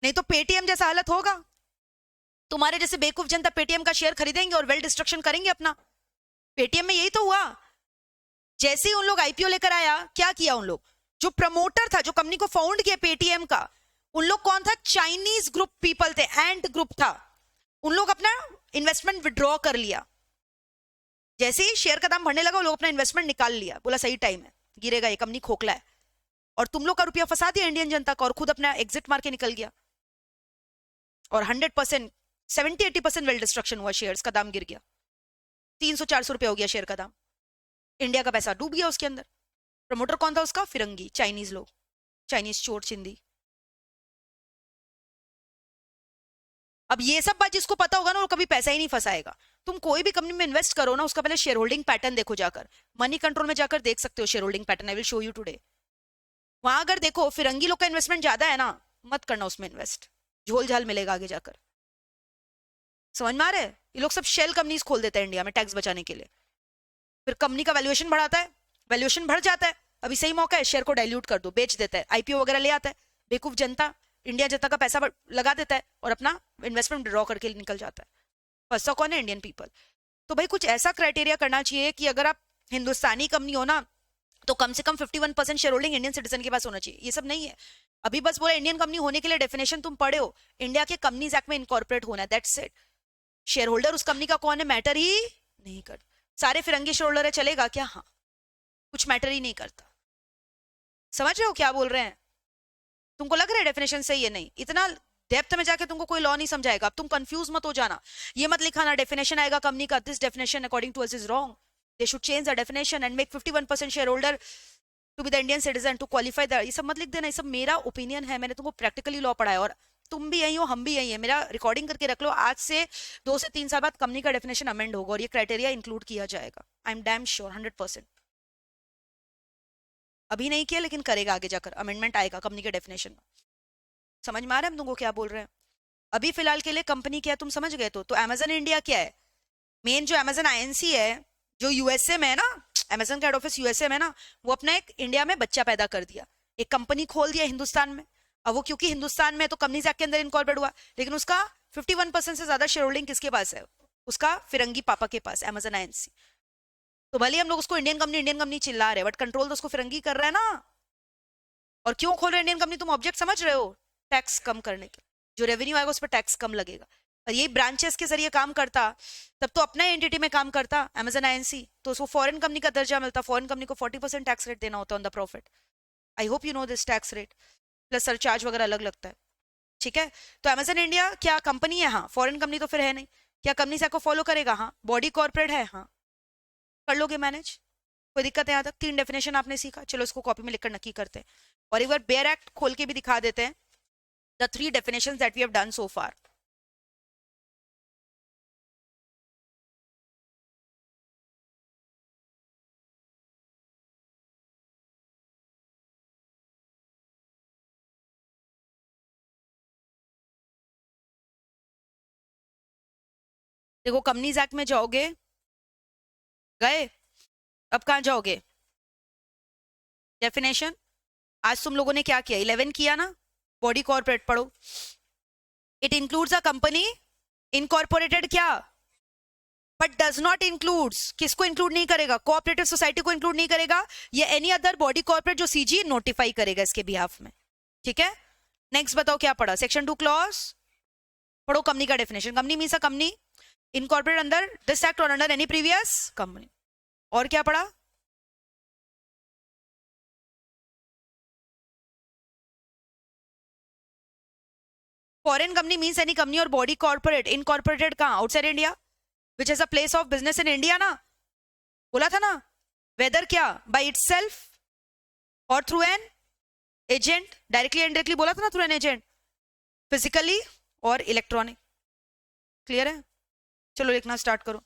नहीं तो पेटीएम जैसा हालत होगा, तुम्हारे जैसे बेवकूफ जनता पेटीएम का शेयर खरीदेंगे और वेल डिस्ट्रक्शन करेंगे अपना। पेटीएम में यही तो हुआ। जैसे ही उन लोग IPO लेकर आया, क्या किया उन लोग? जो प्रमोटर था, जो कंपनी को फाउंड किया पेटीएम का, उन लोग कौन था? चाइनीज ग्रुप पीपल थे, एंड ग्रुप था। उन लोग अपना इन्वेस्टमेंट विड्रॉ कर लिया। जैसे ही शेयर का दाम बढ़ने लगा, वो लोग अपना इन्वेस्टमेंट निकाल लिया, बोला सही टाइम है, गिरेगा, ये कंपनी खोखला है। और तुम लोग का रुपया फंसा दिया इंडियन जनता का, और खुद अपना एग्जिट मार के निकल गया। और 100%, 70-80% वेल डिस्ट्रक्शन हुआ, शेयर्स का दाम गिर गया, 300-400 रुपया हो गया शेयर का दाम। इंडिया का पैसा डूब गया उसके अंदर। प्रमोटर कौन था उसका? फिरंगी, चाइनीज लोग, चाइनीज चोर चिंदी। अब ये सब बात जिसको पता होगा ना, वो कभी पैसा ही नहीं फंसाएगा। तुम कोई भी कंपनी में इन्वेस्ट करो ना, उसका पहले शेयर होल्डिंग पैटर्न देखो जाकर। मनी कंट्रोल में जाकर देख सकते हो share holding pattern, I will show you today. वहां अगर देखो फिरंगी लोग का इन्वेस्टमेंट ज्यादा है ना, मत करना उसमें इन्वेस्ट, झोल झाल मिलेगा आगे जाकर। समझ में आ रहा है? ये लोग सब शेल कंपनीज खोल देते हैं इंडिया में टैक्स बचाने के लिए, फिर कंपनी का वैल्यूएशन बढ़ाता है, वैल्यूएशन बढ़ जाता है, अभी सही मौका है, शेयर को डाइल्यूट कर दो, बेच देता है, आईपीओ वगैरह ले आता है, बेवकूफ जनता इंडिया जनता का पैसा लगा देता है और अपना इन्वेस्टमेंट ड्रॉ करके निकल जाता है। फंसा कौन है? Indian people. तो भाई कुछ ऐसा क्राइटेरिया करना चाहिए कि अगर आप हिंदुस्तानी कंपनी हो ना, तो कम से कम 51% शेयर होल्डिंग इंडियन सिटीजन के पास होना चाहिए। ये सब नहीं है, अभी बस बोला इंडियन कंपनी होने के लिए डेफिनेशन तुम पढ़े हो, इंडिया के कंपनीज एक्ट में इनकॉर्पोरेट होना है, दैट्स इट। शेयर होल्डर उस कंपनी का कौन है मैटर ही नहीं करता। सारे फिरंगी शेयर होल्डर है, चलेगा क्या? हाँ, कुछ मैटर ही नहीं करता। समझ रहे हो क्या बोल रहे हैं? तुमको लग रहा है डेफिनेशन सही है? नहीं, इतना डेप्थ में जाके तुमको कोई लॉ नहीं समझाएगा। अब तुम कंफ्यूज मत हो जाना, ये मत लिखाना डेफिनेशन आएगा कंपनी का, this definition according to us is wrong, they should change the definition and make 51% share holder to be the Indian citizen to qualify the. ये सब मत लिख देना, ये सब मेरा ओपिनियन है, मैंने तुमको प्रैक्टिकली लॉ पढ़ाया, और तुम भी यही हो, हम भी यही है। मेरा रिकॉर्डिंग करके रख लो, आज से 2 से 3 साल बाद कंपनी का डेफिनेशन अमेंड होगा और ये क्राइटेरिया इंक्लूड किया जाएगा। I am damn sure 100%। अभी नहीं किया लेकिन करेगा आगे जाकर, अमेंडमेंट आएगा कंपनी के डेफिनेशन में। समझ में आ रहा है हम तुमको क्या बोल रहे हैं? अभी फिलहाल के लिए कंपनी क्या है तुम समझ गए। तो अमेजन इंडिया क्या है? मेन जो अमेजन आईएनसी है, जो यूएसए में है ना, अमेजन का हेड ऑफिस यूएसए में ना, वो अपना एक इंडिया में बच्चा पैदा कर दिया, एक कंपनी खोल दिया हिंदुस्तान में। अब वो क्योंकि हिंदुस्तान में तो कंपनीज एक्ट के अंदर इनकॉर्पोरेट हुआ, लेकिन उसका 51% से ज्यादा शेयर होल्डिंग किसके पास है? उसका फिरंगी पापा के पास, अमेजन आईएनसी। तो भले हम लोग उसको इंडियन कंपनी चिल्ला रहे हैं, बट कंट्रोल तो उसको फिरंगी कर रहा है ना। और क्यों खोल रहे हैं इंडियन कंपनी? तुम ऑब्जेक्ट समझ रहे हो? टैक्स कम करने के, जो रेवेन्यू आएगा उस पर टैक्स कम लगेगा। और ये ब्रांचेस के जरिए काम करता, तब तो अपना एंटिटी में काम करता अमेजन आईएनसी, तो उसको फॉरेन कंपनी का दर्जा मिलता, फॉरेन कंपनी को 40% टैक्स रेट देना होता on the profit. I hope you know this tax rate, plus surcharge वगैरह अलग लगता है। ठीक है, तो अमेजन इंडिया क्या कंपनी है? हाँ। फॉरेन कंपनी तो फिर है नहीं। क्या कंपनी से आपको फॉलो करेगा? हाँ। बॉडी कॉर्पोरेट है? हाँ। कर लोगे मैनेज, कोई दिक्कत है? यहाँ तक 3 डेफिनेशन आपने सीखा, चलो इसको कॉपी में लिखकर नक्की करते हैं, और एक बार बेयर एक्ट खोल के भी दिखा देते हैं, the 3 definitions that we have done so far. देखो कंपनीज एक्ट में जाओगे, गए, अब कहाँ जाओगे? डेफिनेशन। आज तुम लोगों ने क्या किया? 11 किया ना, बॉडी कॉर्पोरेट पढ़ो। It includes a company incorporated, क्या? बट डज नॉट इंक्लूड्स, किसको इंक्लूड नहीं करेगा? कोऑपरेटिव सोसाइटी को इंक्लूड नहीं करेगा, या एनी अदर बॉडी कॉर्पोरेट जो सीजी नोटिफाई करेगा इसके बिहाफ में। ठीक है, नेक्स्ट बताओ क्या पढ़ा? सेक्शन 2 क्लॉज पढ़ो, कंपनी का definition. Company means a company incorporate under this act और अंडर एनी प्रीवियस कंपनी। और क्या पढ़ा? Foreign company means any company और बॉडी कॉर्पोरेट इनकॉर्पोरेटेड कहाँ? Outside India, which is a place of business in India ना, बोला था ना। वेदर क्या? बाय इटसेल्फ और through an agent, directly indirectly बोला था ना, थ्रू एन एजेंट, फिजिकली और इलेक्ट्रॉनिक। क्लियर है? चलो लिखना स्टार्ट करो।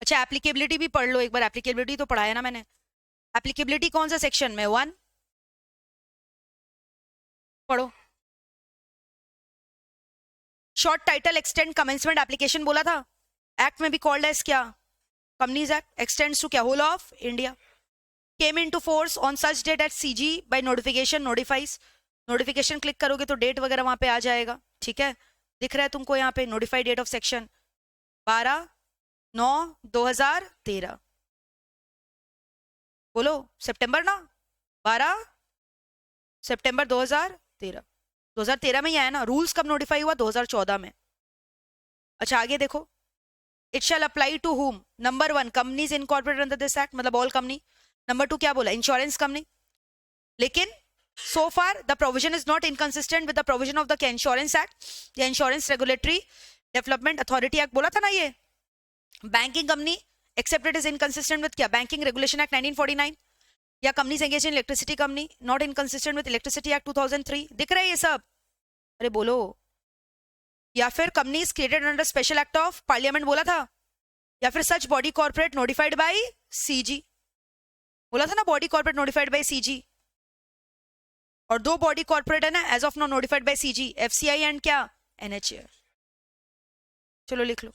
अच्छा, एप्लीकेबिलिटी भी पढ़ लो एक बार, एप्लीकेबिलिटी तो पढ़ाया ना मैंने। एप्लीकेबिलिटी कौन सा सेक्शन में? 1 पढ़ो। Short title extend commencement application बोला था, एक्ट में भी कॉल्ड एज क्या? Companies act. एक्सटेंड्स टू क्या? Whole of India. Came into force on such date at CG by notification notifies notification click करोगे तो डेट वगैरह वहां पे आ जाएगा, ठीक है। दिख रहा है तुमको यहाँ पे नोटिफाइड डेट ऑफ सेक्शन 12/9/2013। बोलो सितंबर ना, 12 सितंबर 2013। 2013 में ही आया ना, रूल्स कब नोटिफाई हुआ? 2014 में। अच्छा आगे देखो, it shall apply to whom, number 1 companies incorporated under this act, मतलब ऑल कंपनी। नंबर 2 क्या बोला? Insurance company. लेकिन so far the provision is not inconsistent with the provision of the insurance act या insurance regulatory development authority act बोला था ना ये। Banking company except it is inconsistent with क्या? Banking regulation act 1949, या companies engage in electricity company not inconsistent with electricity act 2003। दिख रहा है ये सब? अरे बोलो। या फिर companies created under special act of parliament बोला था, या फिर such body corporate notified by CG, बोला था ना body corporate notified by CG. और दो बॉडी कॉर्पोरेट है ना as of no notified by CG, FCI and क्या? एनएचए। चलो लिख लो।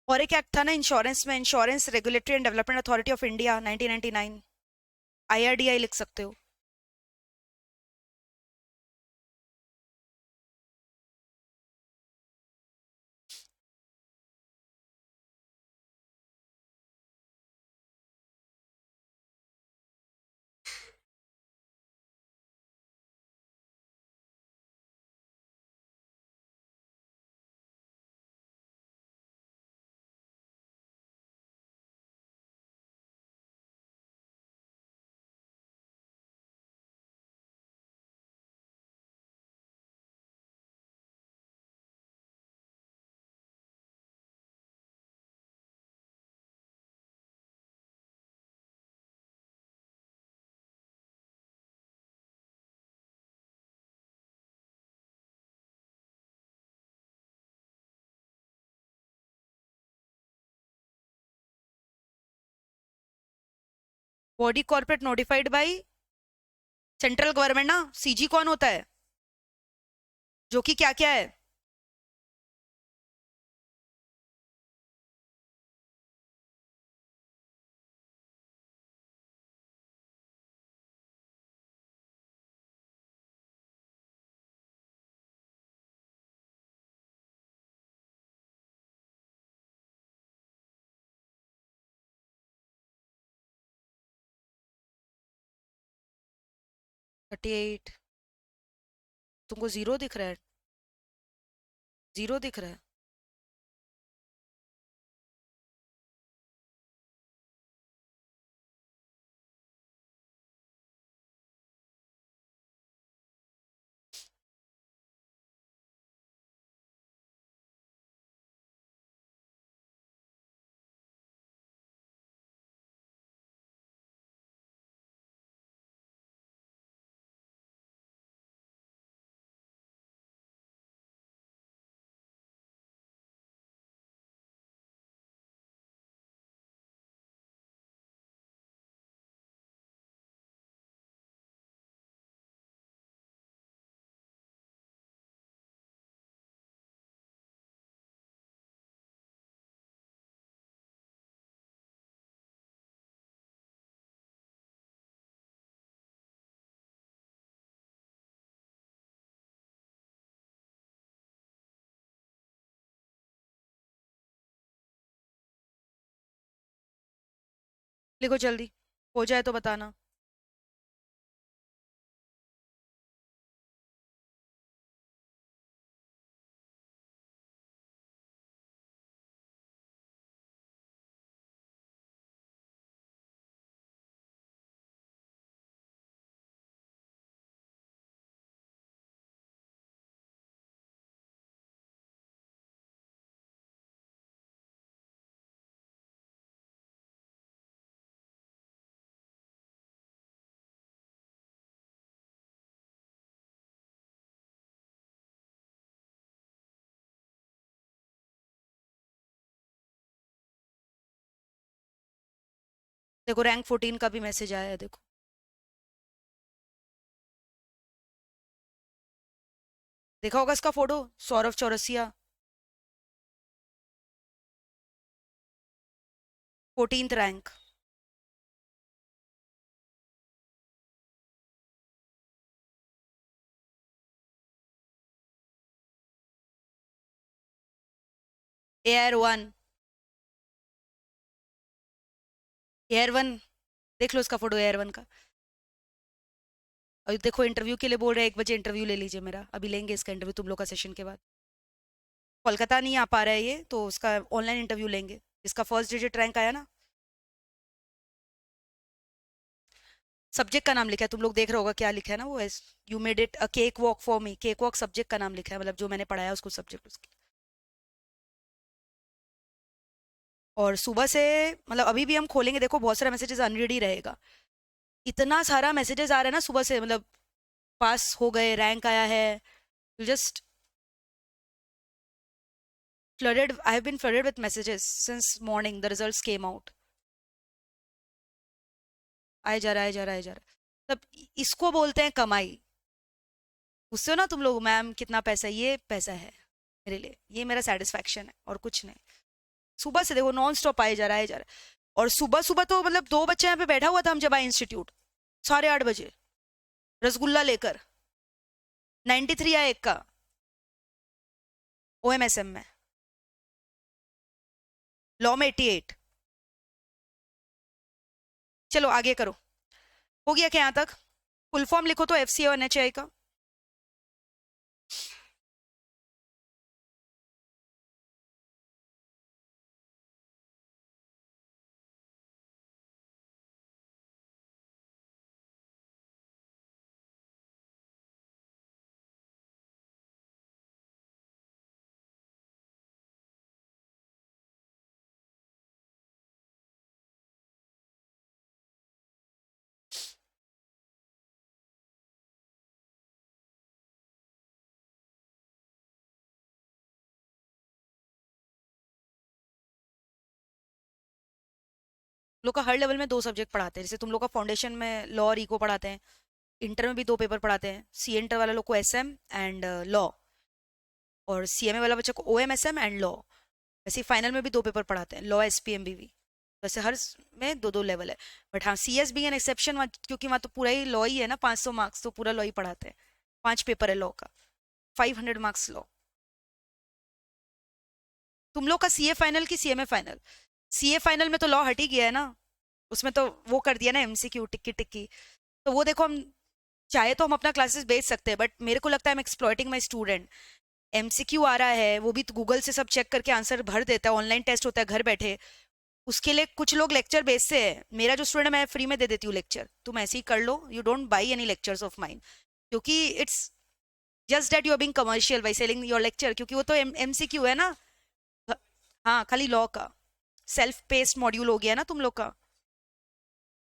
और एक एक्ट था ना इंश्योरेंस में, insurance regulatory and development authority of India 1999, IRDI लिख सकते हो। Body corporate notified by central government ना। सीजी कौन होता है? जो कि क्या क्या है? Thirty eight. तुमको जीरो दिख रहा है? जीरो दिख रहा है? लिखो जल्दी, हो जाए तो बताना। 14 का भी मैसेज आया है, देखो। देखा होगा इसका photo, Saurabh Chaurasia. 14th rank. Air 1। Air 1। देख लो इसका फोटो, एयर 1 का। और देखो इंटरव्यू के लिए बोल रहे हैं, 1 बजे इंटरव्यू ले लीजिए मेरा, अभी लेंगे इसका इंटरव्यू तुम लोग का सेशन के बाद। कोलकाता नहीं आ पा रहा है ये, तो उसका ऑनलाइन इंटरव्यू लेंगे। इसका फर्स्ट डिजिट रैंक आया ना। सब्जेक्ट का नाम लिखा है, तुम लोग देख रहे होगा क्या लिखा है ना वो। You made it a cake walk for me. Cake walk subject का नाम लिखा है, मतलब जो मैंने पढ़ाया उसको सब्जेक्ट उसकी। और सुबह से, मतलब अभी भी हम खोलेंगे, देखो बहुत सारा मैसेजेस अनरीड ही रहेगा। इतना सारा मैसेजेस आ रहा है ना सुबह से, मतलब पास हो गए, रैंक आया है। You just flooded, I have been flooded with messages since morning the results came out। आए जा रहा है, आए जा रहा है, आए जा रहा है। तब इसको बोलते हैं कमाई। उससे हो ना तुम लोग, मैम कितना पैसा है? ये पैसा है मेरे लिए, ये मेरा सेटिस्फैक्शन है और कुछ नहीं। सुबह से देखो नॉन स्टॉप आए जा रहा है, आए जा रहा है। और सुबह सुबह तो मतलब 2 बच्चे यहाँ पे बैठा हुआ था, हम जब आए इंस्टीट्यूट 8:30 बजे, रसगुल्ला लेकर। 93 आया एक का, OMSM में। लॉ में 88। चलो आगे करो। हो गया क्या यहाँ तक? फुल फॉर्म लिखो तो FCA और NHI का। लोग का हर लेवल में 2 सब्जेक्ट पढ़ाते हैं, जैसे तुम लोग का फाउंडेशन में लॉ और इको पढ़ाते हैं, इंटर में भी 2 पेपर पढ़ाते हैं, सी इंटर वाला लोग को एसएम एंड लॉ, और सीएमए वाला बच्चा को ओएमएसएम एंड लॉ। वैसे फाइनल में भी 2 पेपर पढ़ाते हैं, लॉ एसपीएमबीवी। वैसे हर में 2 2 लेवल है। बट हाँ, सीएस भी एन एक्सेप्शन, क्योंकि वहाँ तो पूरा ही लॉ ही है ना, 500 मार्क्स तो पूरा लॉ ही पढ़ाते हैं। 5 पेपर है लॉ का, 500 मार्क्स लॉ। तुम लोग का सीए फाइनल की सीएमए फाइनल? सीए फाइनल में तो लॉ हट ही गया है ना, उसमें तो वो कर दिया ना एमसीक्यू, टिक्की टिक्की। तो वो देखो, हम चाहे तो हम अपना क्लासेस बेच सकते हैं, बट मेरे को लगता है I'm exploiting my student. MCQ आ रहा है, वो भी तो गूगल से सब चेक करके आंसर भर देता है, ऑनलाइन टेस्ट होता है घर बैठे। उसके लिए कुछ लोग लेक्चर बेचते हैं, मेरा जो स्टूडेंट है मैं फ्री में दे देती हूँ लेक्चर, तुम ऐसे ही कर लो, you don't buy any lectures of mine, क्योंकि it's just that you are being commercial by selling your lecture, क्योंकि वो तो एमसीक्यू है ना। हाँ, खाली लॉ का सेल्फ पेस्ड मॉड्यूल हो गया ना तुम लोग का।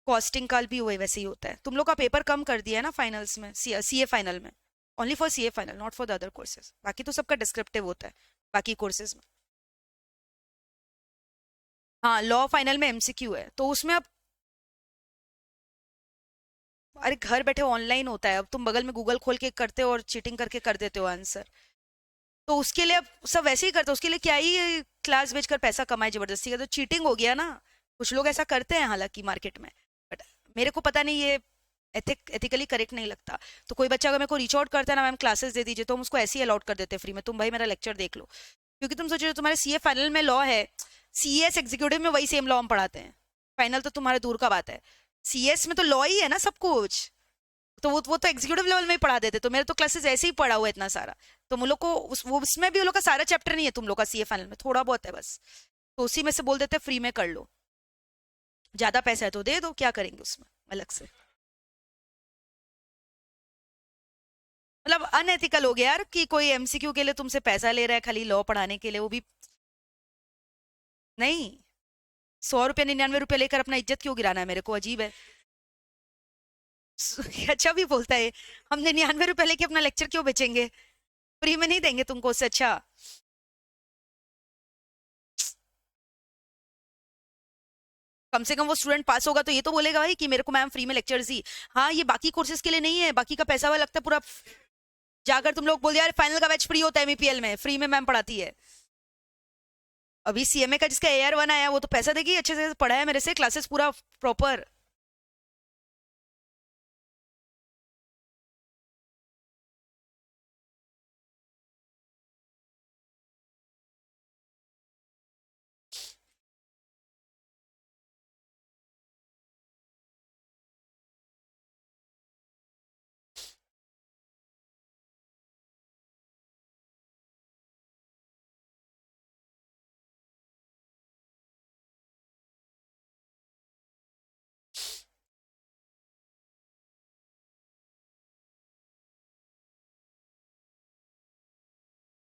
कॉस्टिंग का भी हुए वैसे ही होता है, तुम लोग का पेपर कम कर दिया है ना फाइनल्स में, सीए फाइनल में। Only for CA final, not for the other courses, बाकी तो सबका डिस्क्रिप्टिव होता है बाकी कोर्सेज में। हाँ, लॉ फाइनल में एमसीक्यू है, तो उसमें अब, अरे घर बैठे ऑनलाइन होता है, अब तुम बगल में गूगल खोल के करते हो और चीटिंग करके कर देते हो आंसर। तो उसके लिए अब सब वैसे ही करते हो, उसके लिए क्या ही क्लास बेचकर पैसा कमाए जबरदस्ती का, तो चीटिंग हो गया ना। कुछ लोग ऐसा करते हैं हालांकि मार्केट में, बट मेरे को पता नहीं ये एथिकली करेक्ट नहीं लगता। तो कोई बच्चा अगर मेरे को रीच आउट करता है ना, मैम क्लासेस दे दीजिए, तो हम उसको ऐसे ही अलॉट कर देते हैं फ्री में, तुम भाई मेरा लेक्चर देख लो। क्योंकि तुम सोचो तुम्हारे सीए फाइनल में लॉ है, सीएस एग्जीक्यूटिव में वही सेम लॉ हम पढ़ाते हैं, फाइनल तो तुम्हारे दूर का बात है। सीएस में तो लॉ ही है ना सब कुछ, तो वो तो एग्जीक्यूटिव लेवल में ही पढ़ा देते, तो मेरे तो क्लासेस ऐसे ही पढ़ा हुआ है इतना सारा। तो हम लोग को वो उसमें भी वो लोग का सारा चैप्टर नहीं है, तुम लोग का सीए फाइनल में थोड़ा बहुत है बस, तो उसी में से बोल देते फ्री में कर लो, ज्यादा पैसा है तो दे दो, क्या करेंगे उसमें अलग से। मतलब अनएथिकल हो गया यार, कि कोई एमसीक्यू के लिए तुमसे पैसा ले रहा है खाली लॉ पढ़ाने के लिए, वो भी नहीं। 100 रुपया 99 रुपया लेकर अपना इज्जत क्यों गिराना है, मेरे को अजीब है। अच्छा भी बोलता है, हम 99 रुपया लेके अपना लेक्चर क्यों बेचेंगे, फ्री में नहीं देंगे तुमको उससे अच्छा। कम से कम वो स्टूडेंट पास होगा तो ये तो बोलेगा भाई कि मेरे को मैम फ्री में लेक्चर्स दी। हाँ, ये बाकी कोर्सेज के लिए नहीं है, बाकी का पैसा हुआ लगता है पूरा। जाकर तुम लोग बोल दिया यार फाइनल का बैच फ्री होता है एमईपीएल में, फ्री में मैम पढ़ाती है। अभी सीएमए का जिसका AR1 आया वो तो पैसा देगी, अच्छे से पढ़ा है मेरे से क्लासेस पूरा प्रॉपर।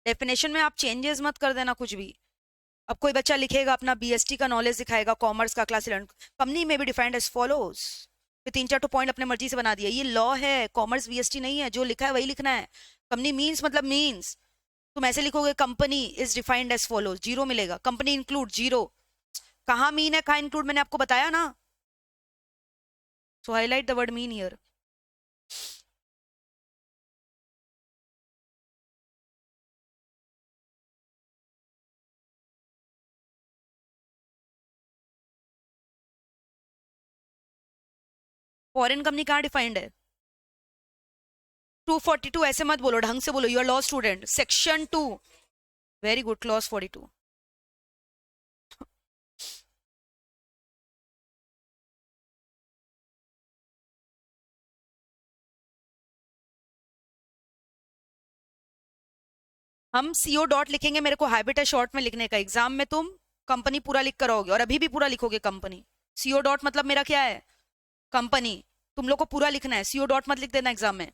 डेफिनेशन में आप चेंजेस मत कर देना कुछ भी। अब कोई बच्चा लिखेगा अपना बीएसटी का नॉलेज दिखाएगा, कॉमर्स का क्लास 11, कंपनी में भी डिफाइंड एज फॉलोज, फिर 3 4 तो पॉइंट अपने मर्जी से बना दिया, ये लॉ है, कॉमर्स बीएसटी नहीं है, जो लिखा है वही लिखना है। कंपनी मीन्स मतलब मीन्स, तुम ऐसे लिखोगे company is defined as follows, zero मिलेगा, कंपनी इंक्लूड जीरो। कहाँ मीन है कहाँ इंक्लूड, मैंने आपको बताया ना। So highlight the word mean here. Foreign company कहाँ डिफाइंड है? 242 ऐसे मत बोलो, ढंग से बोलो, you are law student, section 2। Very good, clause 42। हम सीओ डॉट लिखेंगे, मेरे को हैबिट है शॉर्ट में लिखने का, एग्जाम में तुम कंपनी पूरा लिख कर आओगे, और अभी भी पूरा लिखोगे कंपनी। सीओ डॉट मतलब मेरा क्या है, कंपनी। तुम लोग को पूरा लिखना है, सीओ डॉट मत लिख देना एग्जाम में।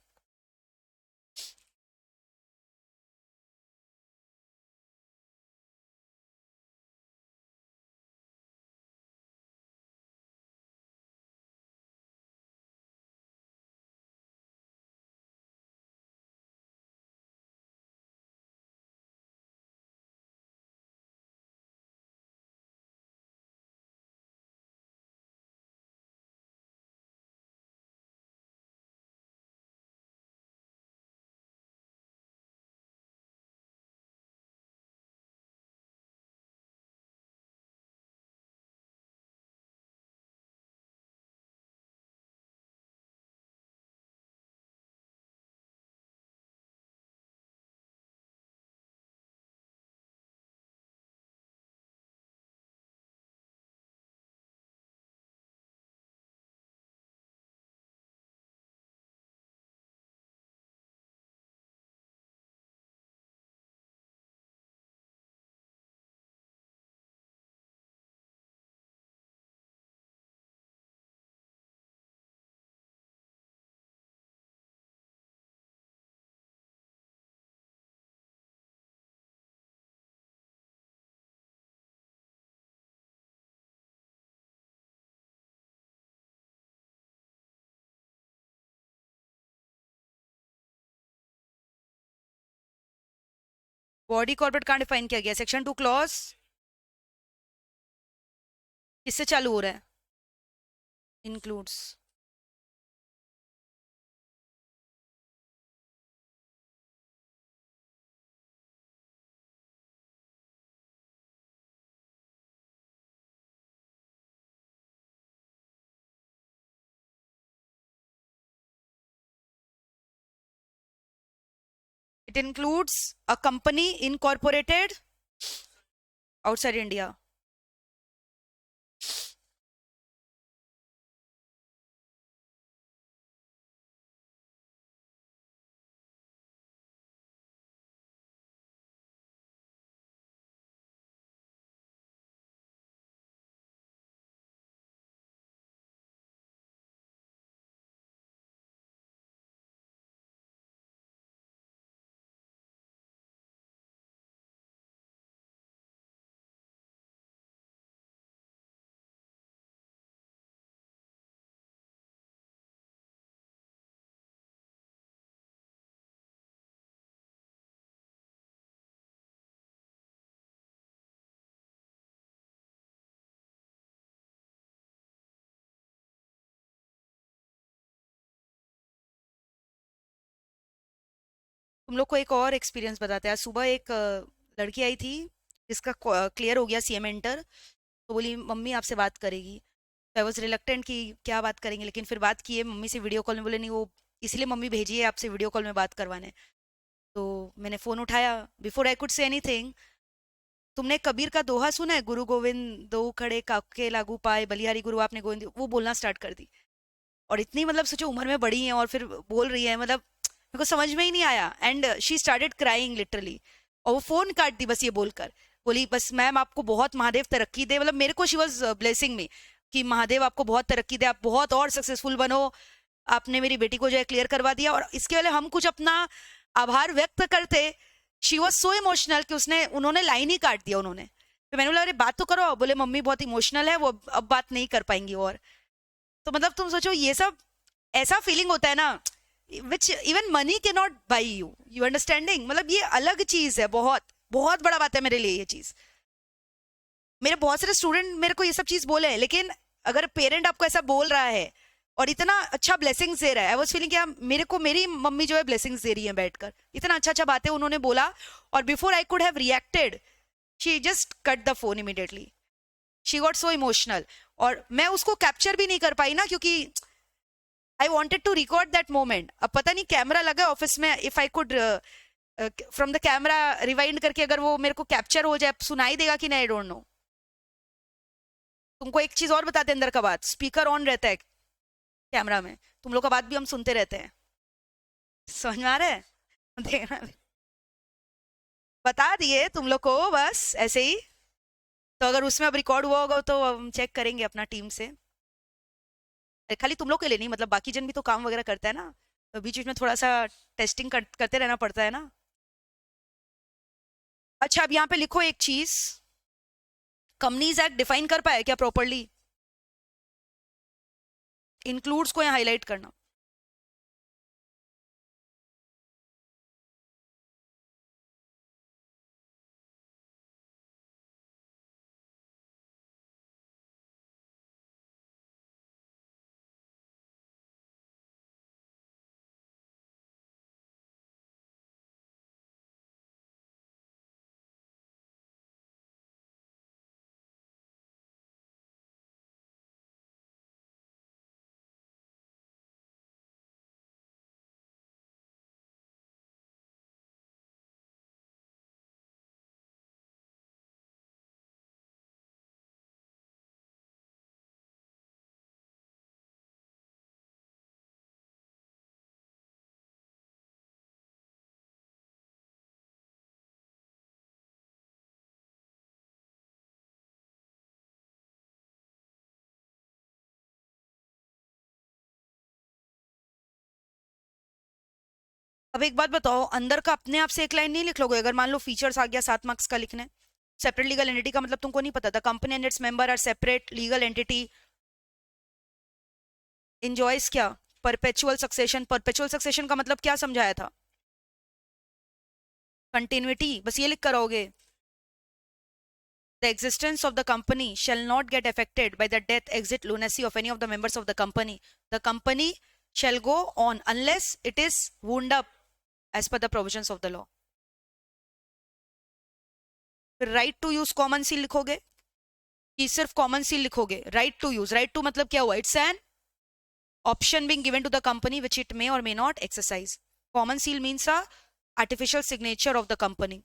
बॉडी कॉर्पोरेट कहाँ डिफाइन किया गया? सेक्शन 2 क्लॉज किससे चालू हो रहा है? Includes. It includes a company incorporated outside India. तुम लोग को एक और एक्सपीरियंस बताते हैं। आज सुबह एक लड़की आई थी जिसका क्लियर हो गया सीएम इंटर। तो बोली मम्मी आपसे बात करेगी। तो आई वॉज रिलक्टेंट कि क्या बात करेंगे, लेकिन फिर बात की है मम्मी से वीडियो कॉल में। बोले नहीं, वो इसलिए मम्मी भेजी है आपसे वीडियो कॉल में बात करवाने। तो मैंने फ़ोन उठाया। Before I could say anything, तुमने कबीर का दोहा सुना है? गुरु गोविंद दो खड़े काके लागू पाए, बलिहारी गुरु आपने गोविंद, वो बोलना स्टार्ट कर दी। और इतनी मतलब सोचो उम्र में बड़ी है और फिर बोल रही है, मतलब मेरे को समझ में ही नहीं आया। And she started crying literally. और वो फोन काट दी बस ये बोलकर। बोली बस मैम आपको बहुत महादेव तरक्की दे, मतलब मेरे को शी वॉज ब्लेसिंग मी कि महादेव आपको बहुत तरक्की दे, आप बहुत और सक्सेसफुल बनो। आपने मेरी बेटी को जो है क्लियर करवा दिया। और इसके वाले हम कुछ अपना आभार व्यक्त करते। शी वॉज सो इमोशनल कि उन्होंने लाइन ही काट दिया उन्होंने। तो मैंने बोला अरे बात तो करो। बोले मम्मी बहुत इमोशनल है, वो अब बात नहीं कर पाएंगी। और तो मतलब तुम सोचो ये सब ऐसा फीलिंग होता है ना, विच इवन मनी के not by you, you understanding. मतलब ये अलग चीज है, बहुत बहुत बड़ा बात है मेरे लिए ये चीज। मेरे बहुत सारे स्टूडेंट मेरे को ये सब चीज बोले हैं, लेकिन अगर पेरेंट आपको ऐसा बोल रहा है और इतना अच्छा ब्लेसिंग्स दे रहा है, आई वाज फीलिंग क्या मेरे को मेरी मम्मी जो है ब्लेसिंग्स दे रही है बैठकर। इतना अच्छा अच्छा बातें उन्होंने बोला। और before I could have reacted, she just cut the phone immediately. She got so emotional. और मैं उसको कैप्चर भी नहीं कर पाई ना, क्योंकि I wanted to record that moment. अब पता नहीं कैमरा लगा ऑफिस में, if I could from the camera rewind करके अगर वो मेरे को कैप्चर हो जाए, सुनाई देगा कि नहीं, आई डोंट नो। तुमको एक चीज और बताते हैं, अंदर का बात स्पीकर ऑन रहता है कैमरा में, तुम लोग का बात भी हम सुनते रहते हैं। समझ में आ रहा है? देखना, बता दिए तुम लोग को बस ऐसे ही। तो अगर उसमें अब रिकॉर्ड हुआ होगा तो हम चेक करेंगे अपना टीम से। खाली तुम लोग के लिए नहीं, मतलब बाकी जन भी तो काम वगैरह करता है ना, तो बीच बीच में थोड़ा सा टेस्टिंग करते रहना पड़ता है ना। अच्छा अब यहाँ पे लिखो एक चीज, कंपनीज एक्ट डिफाइन कर पाए क्या प्रॉपरली? इंक्लूड्स को यहाँ हाईलाइट करना। अब एक बात बताओ, अंदर का अपने आप से एक लाइन नहीं लिख लोगे? अगर मान लो फीचर्स आ गया 7 मार्क्स का लिखने, सेपरेट लीगल एंटिटी का मतलब तुमको नहीं पता था? Company and its member are separate legal entity. Enjoys क्या? Perpetual succession. परपेचुअल सक्सेशन का मतलब क्या समझाया था? कंटिन्यूटी बस ये लिख कर रहोगे। The existence of the company shall not get affected by the death, exit, lunacy of any of the members of the company. The company shall go on unless it is wound up as per the provisions of the law. फिर right to use common seal लिखोगे कि सिर्फ common seal लिखोगे? Right to use, right to मतलब क्या हुआ? It's an option being given to the company which it may or may not exercise. Common seal means a artificial signature of the company,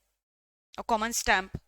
a common stamp.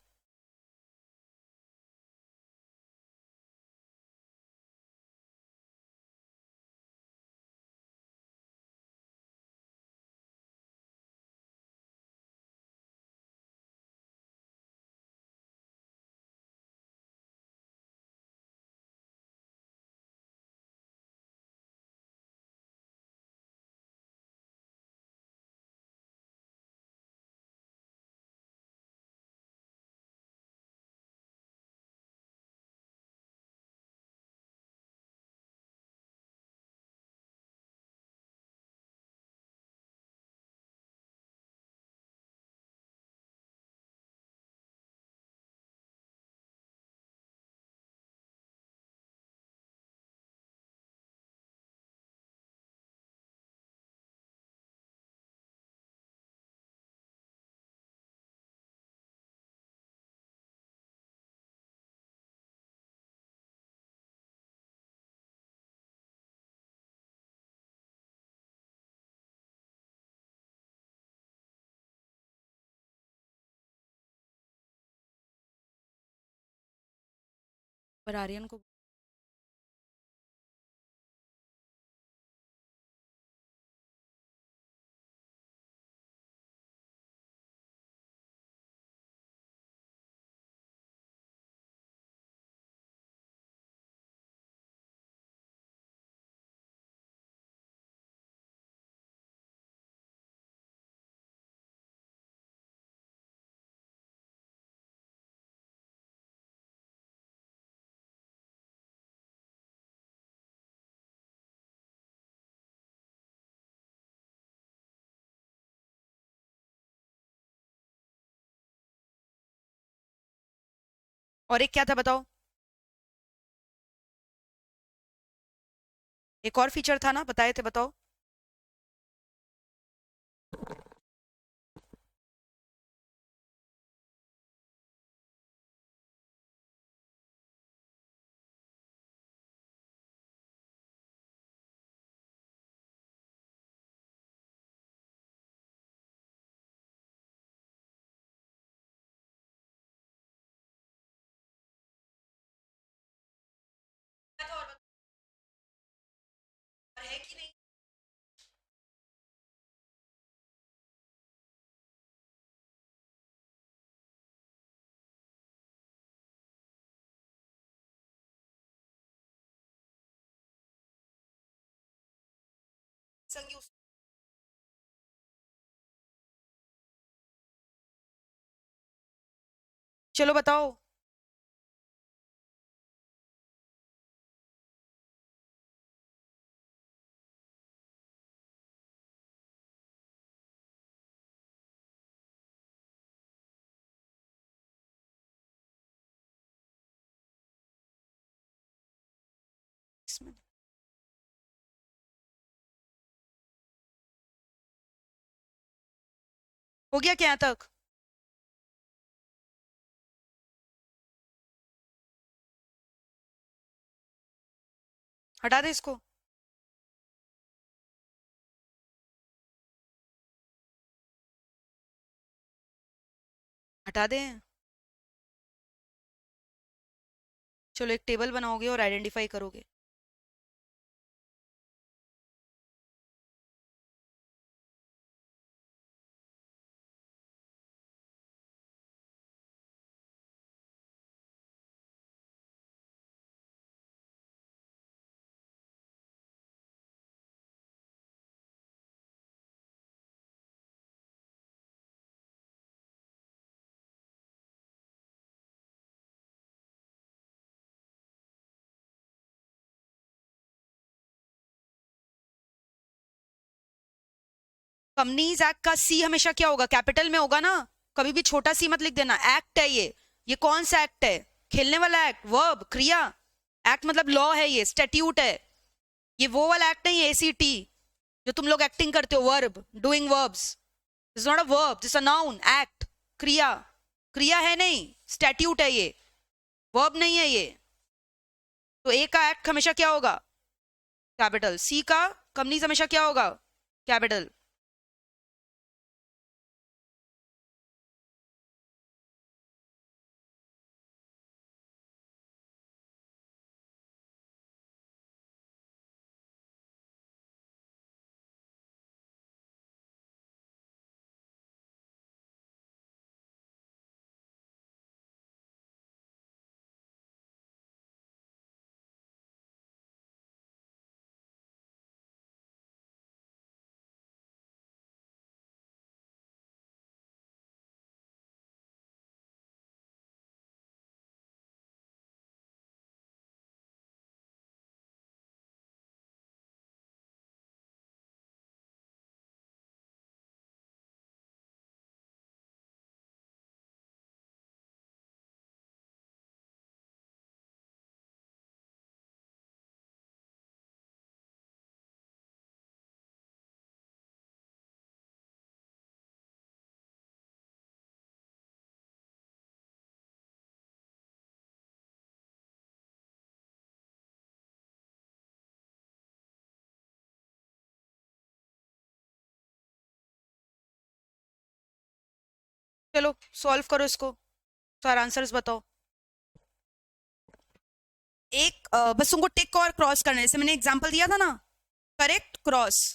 पर आर्यन को और एक क्या था बताओ? एक और फीचर था ना, बताए थे, बताओ। क्या था और है कि नहीं? संग चलो बताओ। इसमें हो गया क्या यहाँ तक? हटा दे इसको। हटा दे। चलो एक टेबल बनाओगे और आइडेंटिफाई करोगे। कंपनीज एक्ट का सी हमेशा क्या होगा, कैपिटल में होगा ना, कभी भी छोटा सी मत लिख देना। एक्ट है ये कौन सा एक्ट है, खेलने वाला एक्ट, वर्ब, क्रिया। एक्ट मतलब लॉ है, ये स्टैट्यूट है, ये वो वाला एक्ट नहीं है एसीटी जो तुम लोग एक्टिंग करते हो, verb, doing verbs. This not a verb, this a noun, act, क्रिया। क्रिया है नहीं, स्टैट्यूट है ये, वर्ब नहीं है ये। तो ए का एक्ट हमेशा क्या होगा, कैपिटल। सी का कंपनीज हमेशा क्या होगा, कैपिटल। चलो सॉल्व करो इसको, सारे आंसर्स बताओ। एक बस तुमको टिक और क्रॉस करना है, जैसे मैंने एग्जांपल दिया था ना, करेक्ट, क्रॉस।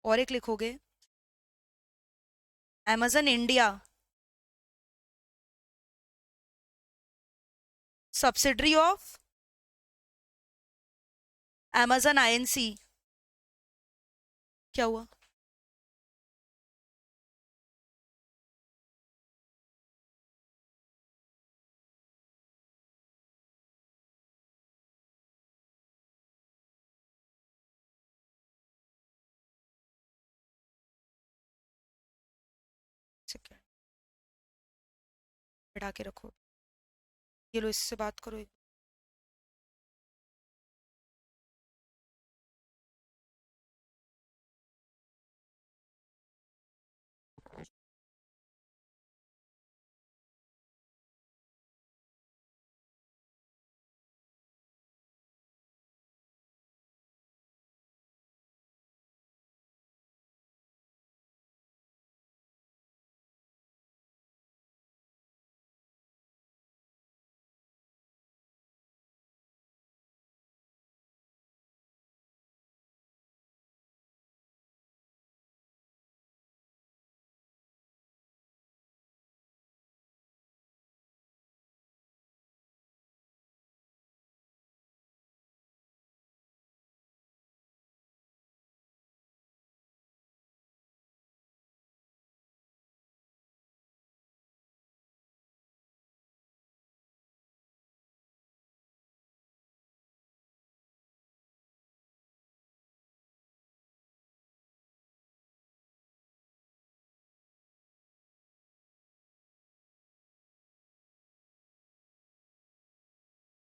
और एक लिखोगे, amazon India subsidiary of amazon inc। क्या हुआ, सेकेंड बैठा के रखो, ये लो इससे बात करो।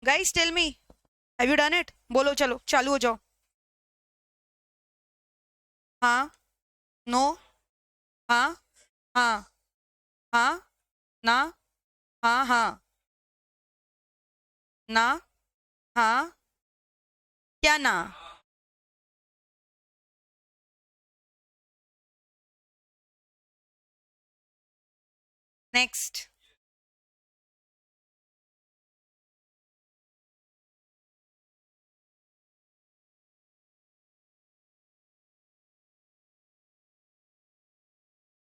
Guys tell me, have you done it? बोलो, चलो चालू हो जाओ। हाँ, नो, हाँ, हाँ, हाँ, ना, हाँ, हाँ, ना, हाँ, क्या ना? नेक्स्ट।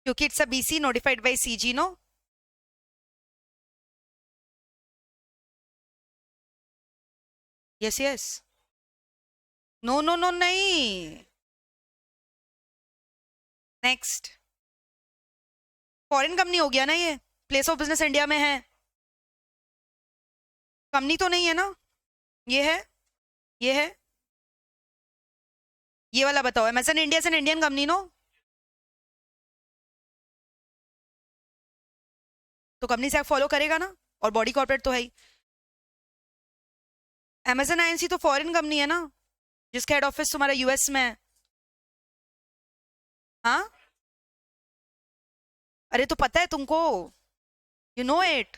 क्योंकि it's a BC notified by CG, no? Yes yes. No no no नहीं। नेक्स्ट। फॉरेन कंपनी हो गया ना ये? प्लेस ऑफ बिजनेस इंडिया में है। कंपनी तो नहीं है ना? ये है, ये है, ये वाला बताओ। अमेजन इंडिया से इंडियन कंपनी, नो? तो कंपनी से फॉलो करेगा ना, और बॉडी कॉर्पोरेट तो है ही। अमेजन आईएनसी तो फॉरेन कंपनी है ना, जिसका हेड ऑफिस तुम्हारा यूएस में है। हाँ, अरे तो पता है तुमको, you know it.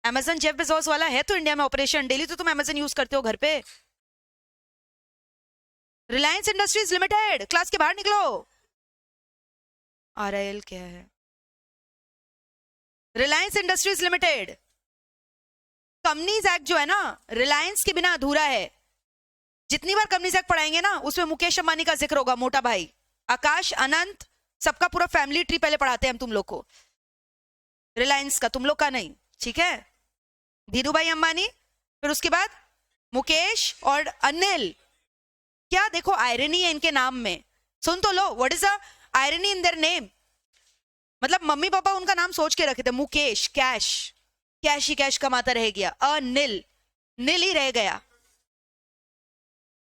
Amazon Jeff Bezos वाला है तो इंडिया में ऑपरेशन, डेली तो तुम अमेजन यूज करते हो घर पे। रिलायंस इंडस्ट्रीज लिमिटेड, क्लास के बाहर निकलो। आरआईएल क्या है? Reliance industries limited. Companies act जो है ना, रिलायंस के बिना अधूरा है। जितनी बार कंपनीज एक्ट पढ़ाएंगे ना, उसमें मुकेश अंबानी का जिक्र होगा, मोटा भाई आकाश, अनंत, सबका पूरा फैमिली ट्री पहले पढ़ाते हैं हम तुम लोग को, रिलायंस का, तुम लोग का नहीं, ठीक है? धीरू भाई अंबानी, फिर उसके बाद मुकेश और अनिल। क्या देखो आयरनी है इनके नाम में, सुन तो लो, what is the irony in their name. मतलब मम्मी पापा उनका नाम सोच के रखे थे, मुकेश कैश, कैश ही कैश कमाता रह गया, अनिल नील ही रह गया।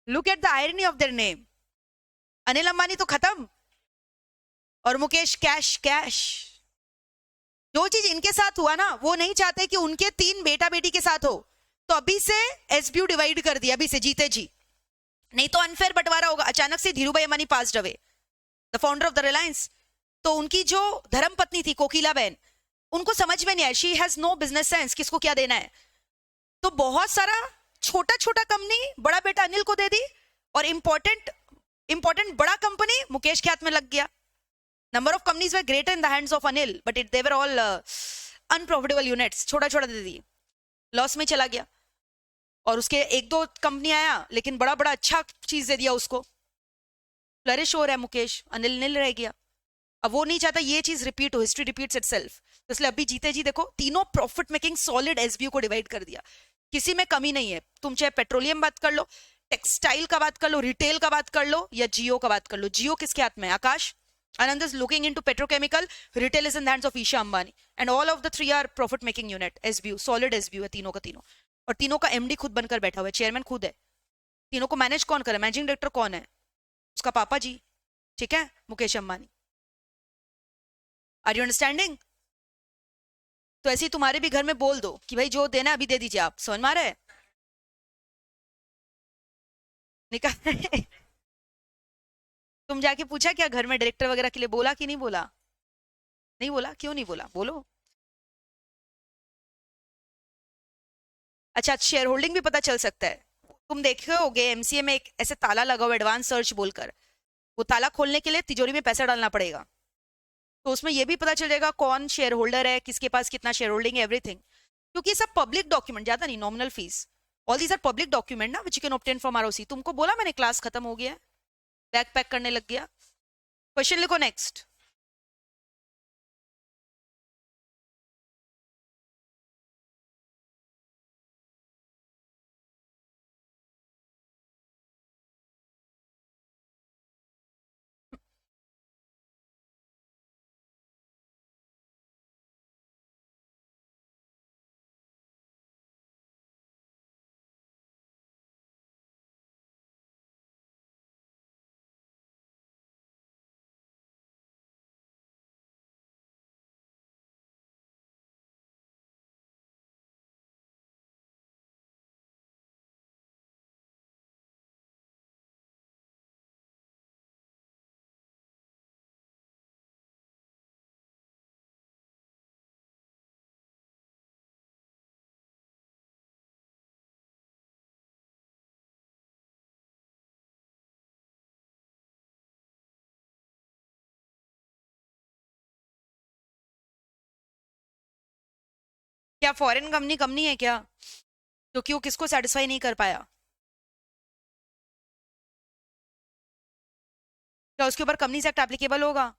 Look at the irony of their name. Anil Ambani तो खत्म, और मुकेश कैश कैश। जो चीज इनके साथ हुआ ना, वो नहीं चाहते कि उनके 3 बेटा बेटी के साथ हो, तो अभी से एसबीयू डिवाइड कर दिया, अभी से जीते जी, नहीं तो अनफेयर बंटवारा होगा। अचानक से धीरू भाई Ambani passed away, the founder of the Reliance. तो उनकी जो धर्म पत्नी थी कोकिला बहन, उनको समझ में नहीं आया, she has no business sense, किसको क्या देना है। तो बहुत सारा छोटा छोटा कंपनी बड़ा बेटा अनिल को दे दी, और इंपॉर्टेंट इंपॉर्टेंट बड़ा कंपनी मुकेश के हाथ में लग गया। Number of companies were greater in the hands of Anil, but it they were all unprofitable units, छोटा छोटा दे दी, लॉस में चला गया। और उसके 1-2 कंपनी आया, लेकिन बड़ा बड़ा अच्छा चीज दे दिया उसको, फ्लरिश हो रहा है मुकेश, अनिल नील रह गया। अब वो नहीं चाहता ये चीज रिपीट हो, हिस्ट्री रिपीट्स इटसेल्फ, तो इसलिए अभी जीते जी देखो तीनों प्रॉफिट मेकिंग सॉलिड एसबीयू को डिवाइड कर दिया, किसी में कमी नहीं है। तुम चाहे पेट्रोलियम बात कर लो, टेक्सटाइल का बात कर लो, रिटेल का बात कर लो, या जियो का बात कर लो। जियो किसके हाथ में है? आकाश। Anand is looking into petrochemical, retail is in the hands of Isha Ambani, and all of the 3 are profit making unit, SBU, solid SBU है तीनों का तीनों। और तीनों का एमडी खुद बनकर बैठा हुआ है, चेयरमैन खुद है। तीनों को मैनेज कौन करे? मैनेजिंग डायरेक्टर कौन है? उसका पापा जी, ठीक है, Mukesh Ambani. Are you understanding? तो ऐसे ही तुम्हारे भी घर में बोल दो कि भाई जो देना है अभी दे दीजिए, आप समझ में आ रहा है? निकाल तुम जाके पूछा क्या घर में डायरेक्टर वगैरह के लिए, बोला कि नहीं बोला? नहीं बोला, क्यों नहीं बोला, बोलो। अच्छा, शेयर होल्डिंग भी पता चल सकता है। तुम देखे होगे एमसीए में एक ऐसे ताला लगा हुआ, एडवांस सर्च बोलकर। वो ताला खोलने के लिए तिजोरी में पैसा डालना पड़ेगा। तो उसमें ये भी पता चल जाएगा कौन शेयर होल्डर है, किसके पास कितना शेयर होल्डिंग है, एवरीथिंग। क्योंकि ये सब पब्लिक डॉक्यूमेंट, ज्यादा नहीं, nominal fees. All these are public document ना, which you can obtain from ROC. तुमको बोला मैंने, क्लास खत्म हो गया, बैग पैक करने लग गया। क्वेश्चन लिखो नेक्स्ट। क्या फॉरेन कंपनी कम नहीं है क्या? क्योंकि वो किसको सेटिस्फाई नहीं कर पाया? क्या उसके ऊपर कंपनीज एक्ट एप्लीकेबल होगा?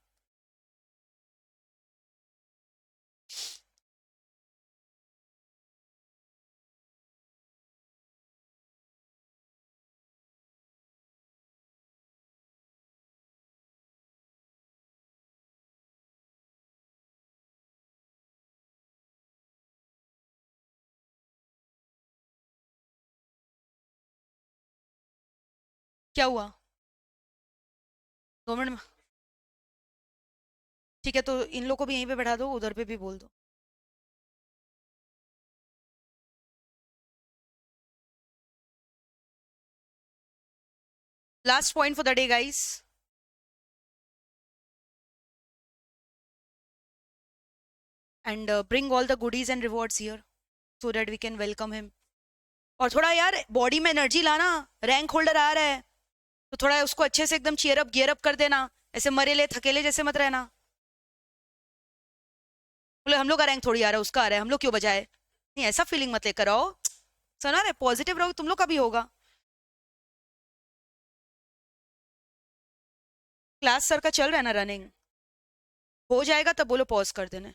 क्या हुआ? 2 मिनट में? ठीक है, तो इन लोग को भी यहीं पे बैठा दो, उधर पे भी बोल दो। Last point for the day guys. And bring all the goodies and rewards here, so that we can welcome him. और थोड़ा यार बॉडी में एनर्जी लाना। रैंक होल्डर आ रहा है, तो थोड़ा उसको अच्छे से एकदम चीयर अप, गियर अप कर देना। ऐसे मरेले थकेले जैसे मत रहना। बोले हम लोग का रैंक थोड़ी आ रहा है, उसका आ रहा है, हम लोग क्यों बजाए। नहीं, ऐसा फीलिंग मत लेकर आओ। सुना रहे, पॉजिटिव रहो, तुम लोग का भी होगा। क्लास सर का चल रहा है ना रनिंग? हो जाएगा तब बोलो पॉज कर देने।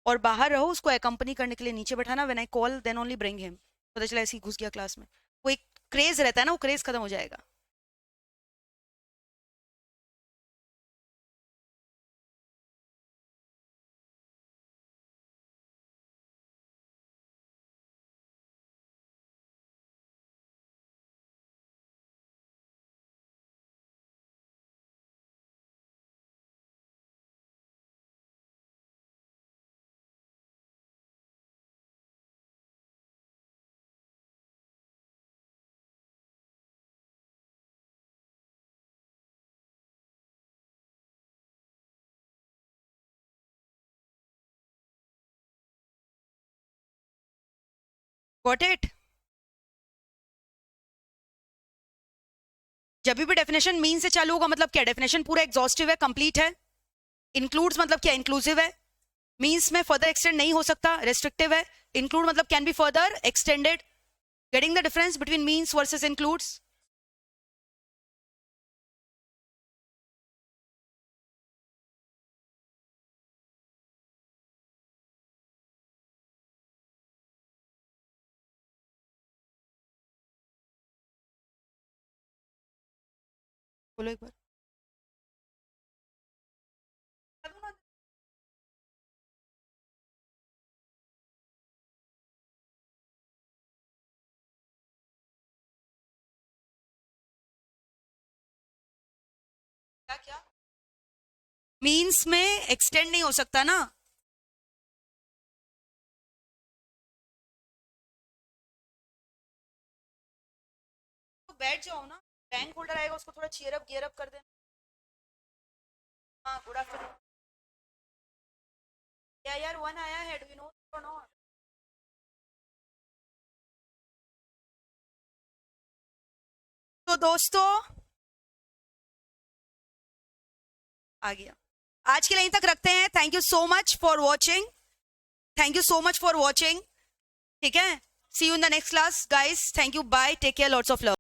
और बाहर रहो, उसको एकम्पनी करने के लिए नीचे बैठाना। When I call then only bring him. पता चला ऐसे ही घुस गया क्लास में। वो एक क्रेज रहता है ना, वो क्रेज खत्म हो जाएगा। Got it? जब भी डेफिनेशन मीन से चालू होगा, मतलब क्या डेफिनेशन पूरा एग्जॉस्टिव है, कंप्लीट है। इंक्लूड्स मतलब क्या, इंक्लूसिव है। मीन्स में फर्दर एक्सटेंड नहीं हो सकता, रेस्ट्रिक्टिव है। इंक्लूड मतलब can be further extended. Getting the difference between means versus includes? बोलो एक बार। क्या क्या मीन्स में एक्सटेंड नहीं हो सकता ना। तो बैठ जाओ ना, रैंक होल्डर आएगा उसको थोड़ा चीयर अप गियर अप कर देना। हाँ गुड आफ्टरनून। या यार वन आया है, डू यू नो और नॉट? तो दोस्तों आ गया, आज के लिए यहीं तक रखते हैं। Thank you so much for watching, thank you so much for watching. ठीक है, see you in the next class guys, thank you, bye, take care, lots of love.